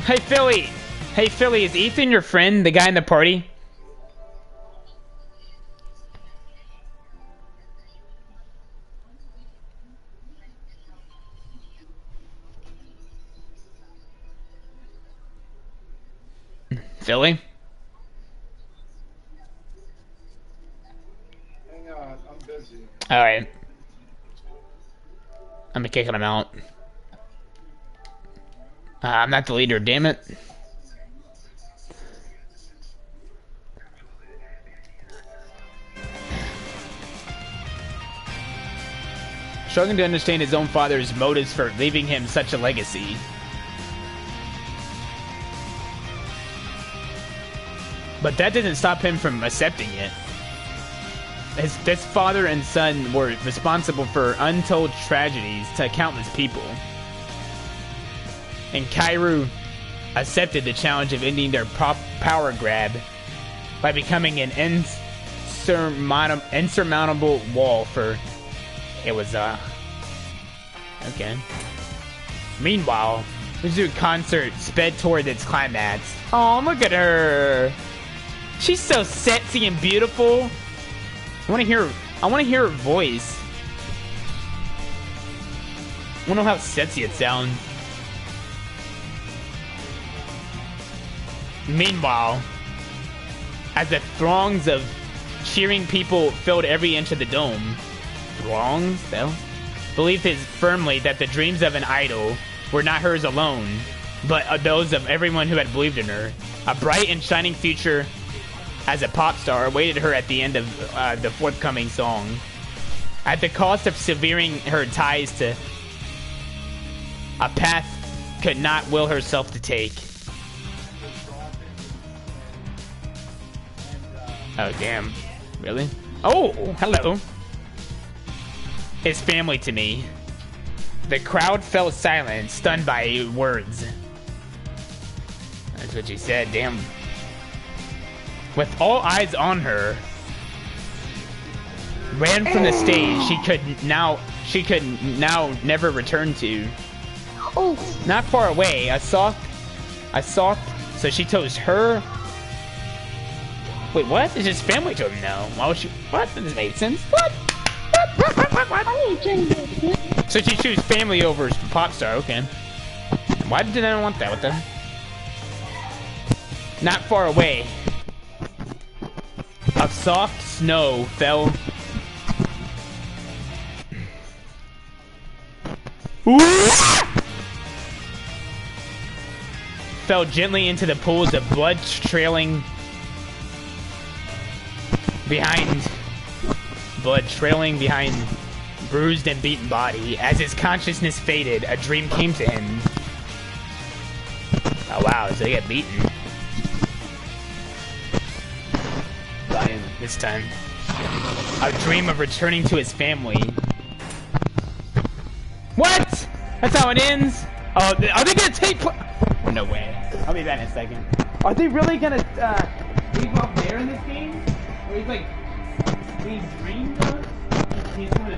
Hey, Philly. Hey, Philly, is Ethan your friend, the guy in the party? Philly? Hang on, I'm busy. Alright. I'm kicking him out. I'm not the leader, damn it. Struggling to understand his own father's motives for leaving him such a legacy. But that didn't stop him from accepting it. This father and son were responsible for untold tragedies to countless people. And Kairu accepted the challenge of ending their power grab by becoming an insurmountable wall for... It was, okay. Meanwhile, the Zoo concert sped toward its climax. Oh, look at her! She's so sexy and beautiful. I want to hear her voice. I want to know how sexy it sounds. Meanwhile, as the throngs of cheering people filled every inch of the dome, throngs, though, believed firmly that the dreams of an idol were not hers alone, but those of everyone who had believed in her. A bright and shining future as a pop star awaited her at the end of the forthcoming song, at the cost of severing her ties to a path could not will herself to take. Oh, damn. Really? Oh, hello. His family to me. The crowd fell silent, stunned by words. That's what she said, damn. With all eyes on her, ran from the stage she could now never return to. Oh. Not far away, I saw, so she chose her. Wait, what? It's his family told him no. Why would she? What? That doesn't make sense. What? So she chose family over pop star. Okay. Why did I want that? What the? Not far away, a soft snow fell. Fell gently into the pools of blood trailing behind bruised and beaten body. As his consciousness faded, a dream came to him. Oh wow, so he got beaten. Dying this time. A dream of returning to his family. What? That's how it ends? Oh, are they gonna take no way. I'll be back in a second. Are they really gonna leave off there in this game? Or he's like being dreamed of? He's having a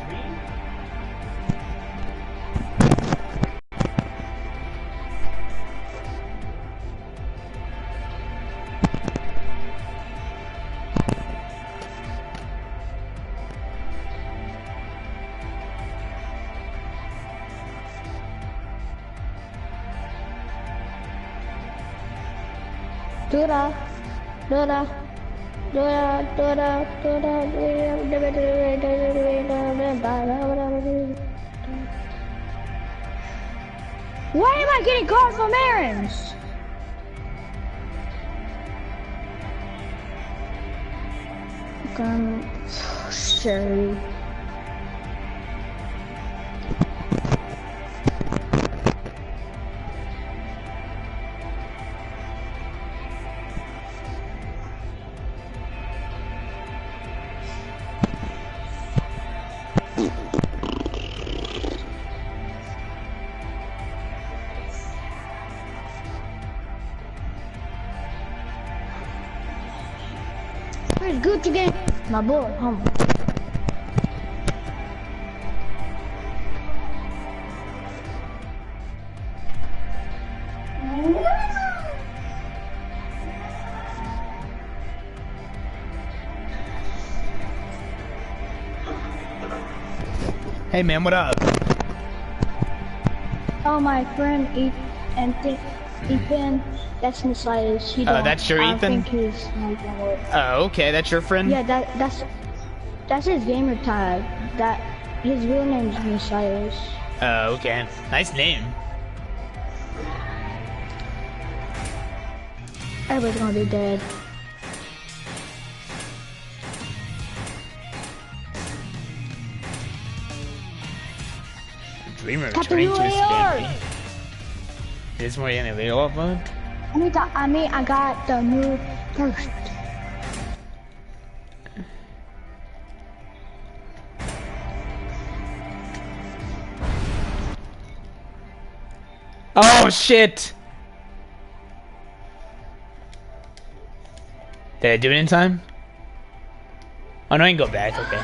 dream? Why am I getting calls from errands? Sherry. Where's Gucci gang? My boy, home. Hey man, what up? Oh, my friend Ethan, that's Messiah's. That's your Ethan? I think he's Oh, okay, that's your friend? Yeah, that's his gamer tag. That his real name is Messiah's. Oh, okay. Nice name. Everybody's gonna be dead. Dreamer Got the returning new to his AR. family. There's more in the AR mode? I got the new first. Oh shit! Did I do it in time? Oh no, I can go back, okay.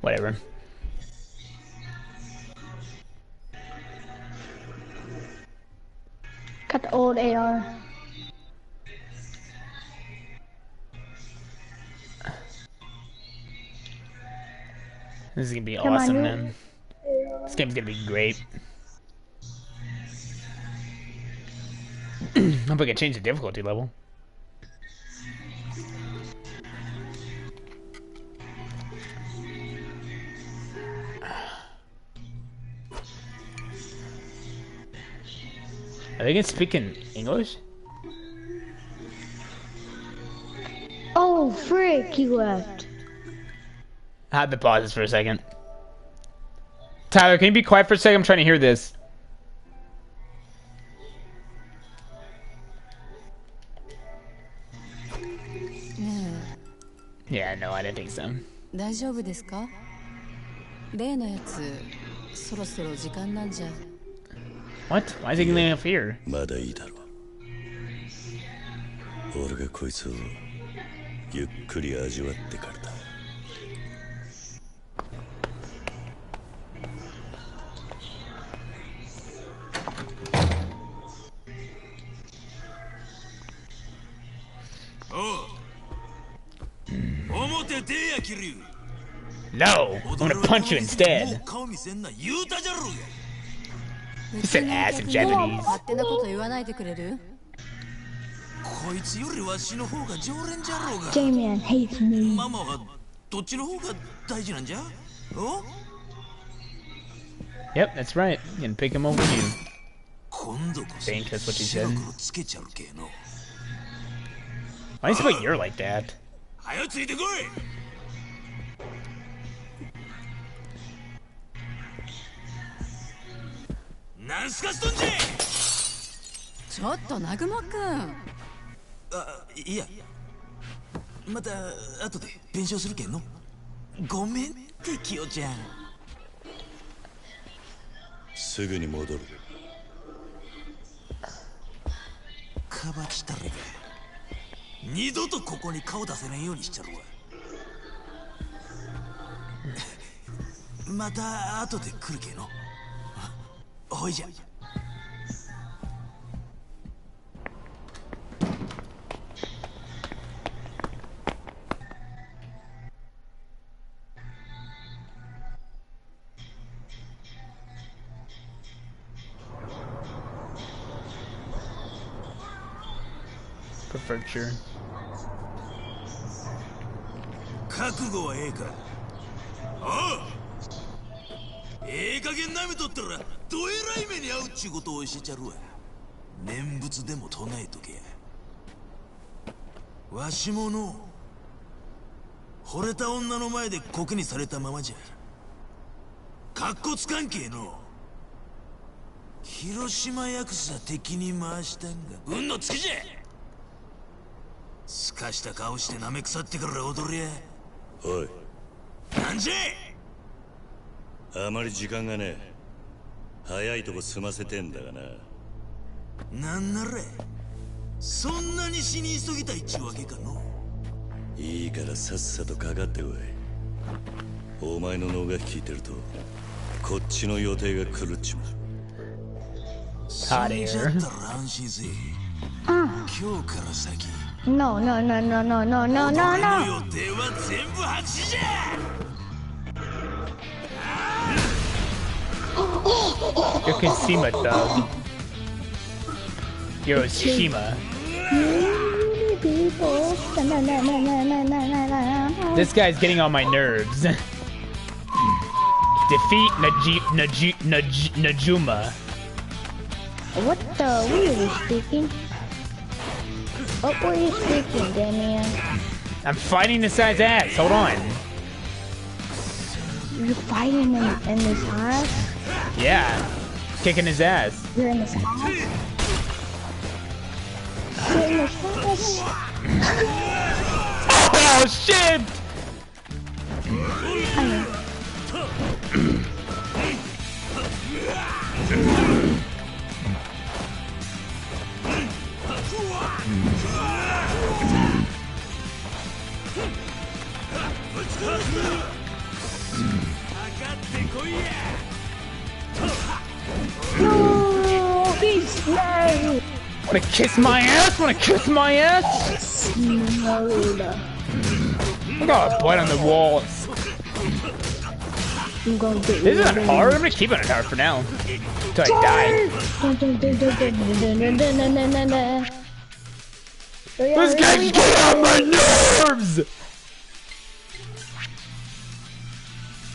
Whatever. Got the old AR. This is gonna be Come on, awesome, you- man. This game's gonna be great. Hope I can change the difficulty level. Are they gonna speak in English? Oh, frick, he left. I had to pause this for a second. Tyler, can you be quiet for a second? I'm trying to hear this. Yeah, no, I didn't think so. 大丈夫ですか？例のやつ、そろそろ時間なんじゃ。What? Why is he getting up here? まだいいだろう。俺がこいつをゆっくり味わってからだ。表出やキリュウ。 No! I'm gonna punch you instead. 顔見せんな言うたじゃろうが。 He said ass in Japanese. 勝手なこと言わないでくれる？こいつよりわしの方が常連じゃろうが。 J-Man hates me. ママはどっちの方が大事なんじゃ？お？ Yep, that's right. You can pick him over you. 今度こそ Think that's what he 白 said. 黒つけちゃるけの。 Why do you put your like that? はよついてこい。なんすかしとんじゃ。ちょっと南雲くん。あ、いや。また後で弁償するけんの。ごめんってキヨちゃん。すぐに戻る。かばちたれが。二度とここに顔出せないようにしちゃるわ。また後で来るけの。ほいじゃ。Prefecture. 覚悟はええか。ああ。ええ加減なめとったらどえらい目に遭うっちゅうことを教えちゃるわ。念仏でも唱えとけや。わしもの惚れた女の前で酷にされたままじゃ。かっこつかんけえの。広島ヤクザ敵に回したんが運のつきじゃ。すかした顔してなめ腐ってから踊りや。おい、なんじゃ。あまり時間がねえ。早いとこ済ませてんだがな。なんならそんなに死に急ぎたいっちゅうわけかの。いいからさっさとかかってこい。お前の脳が効いてるとこっちの予定が狂っちまう。 Hot 死んじゃ air. ったら安心せえ。今日から先 No, no, no, no, no, no, no, 俺 no, の no. 予定は全部白紙じゃ。 Yokoshima thug. Hiroshima. People. Na, na, na, na, na, na, na, na. This guy's getting on my nerves. Defeat Najuma. What the? What are you speaking? What were you speaking, Damien? I'm fighting this guy's ass. Hold on. You're fighting in this house? Yeah. Kicking his ass. You're in this house? You're in this house? Oh, shit! No, he's no. Wanna kiss my ass? Wanna kiss my ass? No. I got a blood on the walls. I'm going to This isn't hard. I'm gonna keep it on hard for now. Until I die. This guy's getting on my nerves!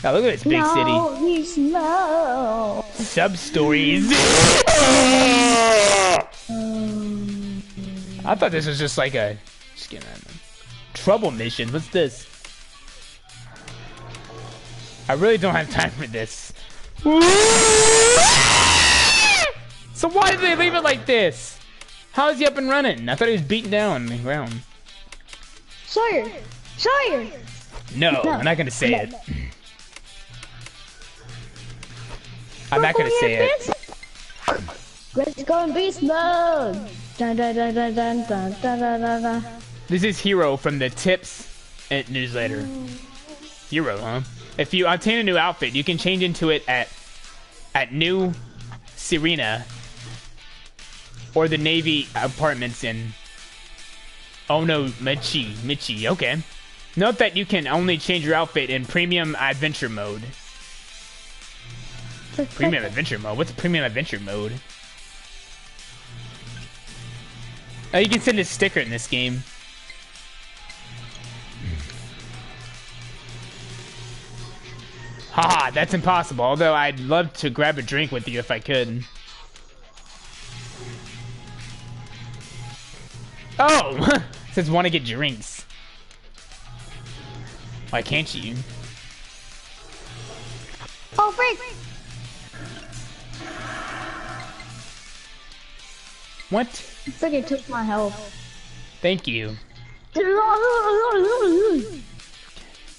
Oh, look at this big city. He's slow. Sub-stories. I thought this was just like a... Just kidding, trouble mission. What's this? I really don't have time for this. So why did they leave it like this? How is he up and running? I thought he was beaten down on the ground. Sawyer! Sawyer! No, I'm not gonna say it. I'm not gonna say it. Let's go in beast mode! Dun, dun, dun, dun, dun, dun, dun, dun, dun, dun. This is Hero from the Tips newsletter. Hero, huh? If you obtain a new outfit, you can change into it at New Serena or the Navy apartments in Michi. Okay. Note that you can only change your outfit in Premium Adventure mode. Premium Adventure mode? What's Premium Adventure mode? Oh, you can send a sticker in this game. Haha, that's impossible, although I'd love to grab a drink with you if I could. Oh! It says want to get drinks. Why can't you? Oh, freak! What? Freaking took my health. Thank you. There's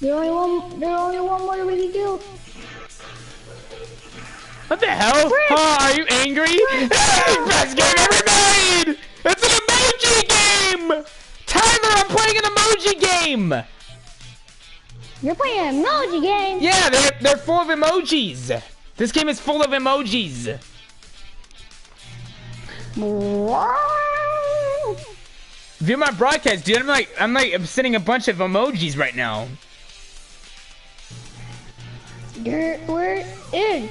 only one more we can do. What the hell? Oh, are you angry? Best game ever made! It's an emoji game! Tyler, I'm playing an emoji game! You're playing an emoji game? Yeah, they're full of emojis. This game is full of emojis. View my broadcast, dude. I'm sending a bunch of emojis right now. We're in.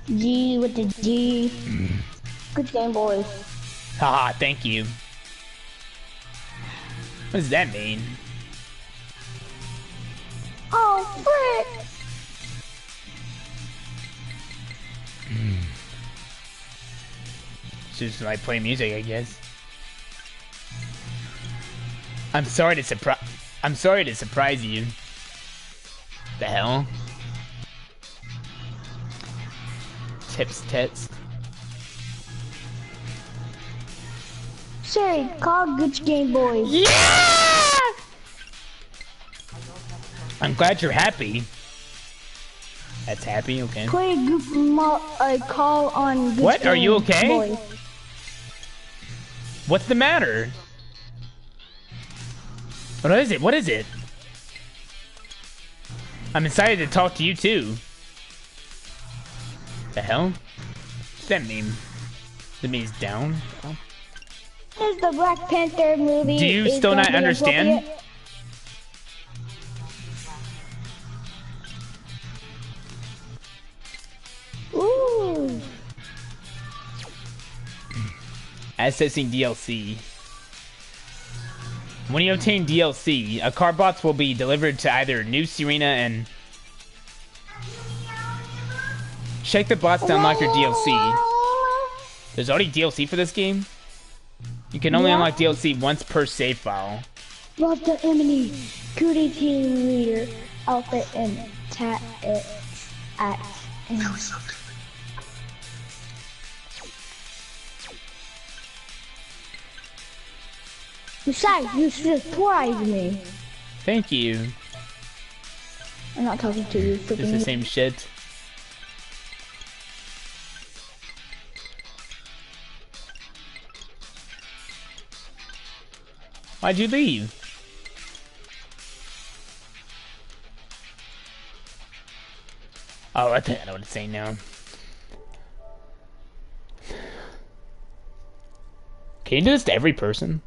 G with the G. Good game, boys. Haha, thank you. What does that mean? Oh, frick! Just like play music, I guess. I'm sorry to surprise you. The hell? Tips tits. Say, call good game, boys. Yeah! I'm glad you're happy. That's happy, okay. Play a call on good What? Are you okay? Boys. What's the matter? What is it? What is it? I'm excited to talk to you too. The hell? What's that mean? That means down? Oh. Is the Black Panther movie? Do you still not understand? Ooh. Accessing DLC. When you obtain DLC, a card box will be delivered to either New Serena and... Check the box to unlock your DLC. There's already DLC for this game? You can only unlock DLC once per save file. Love the Emily Cootie team leader outfit and act. Besides, you surprised me. Thank you. I'm not talking to you. It's the same shit. Why'd you leave? Oh, I think I know what it's saying now. Can you do this to every person?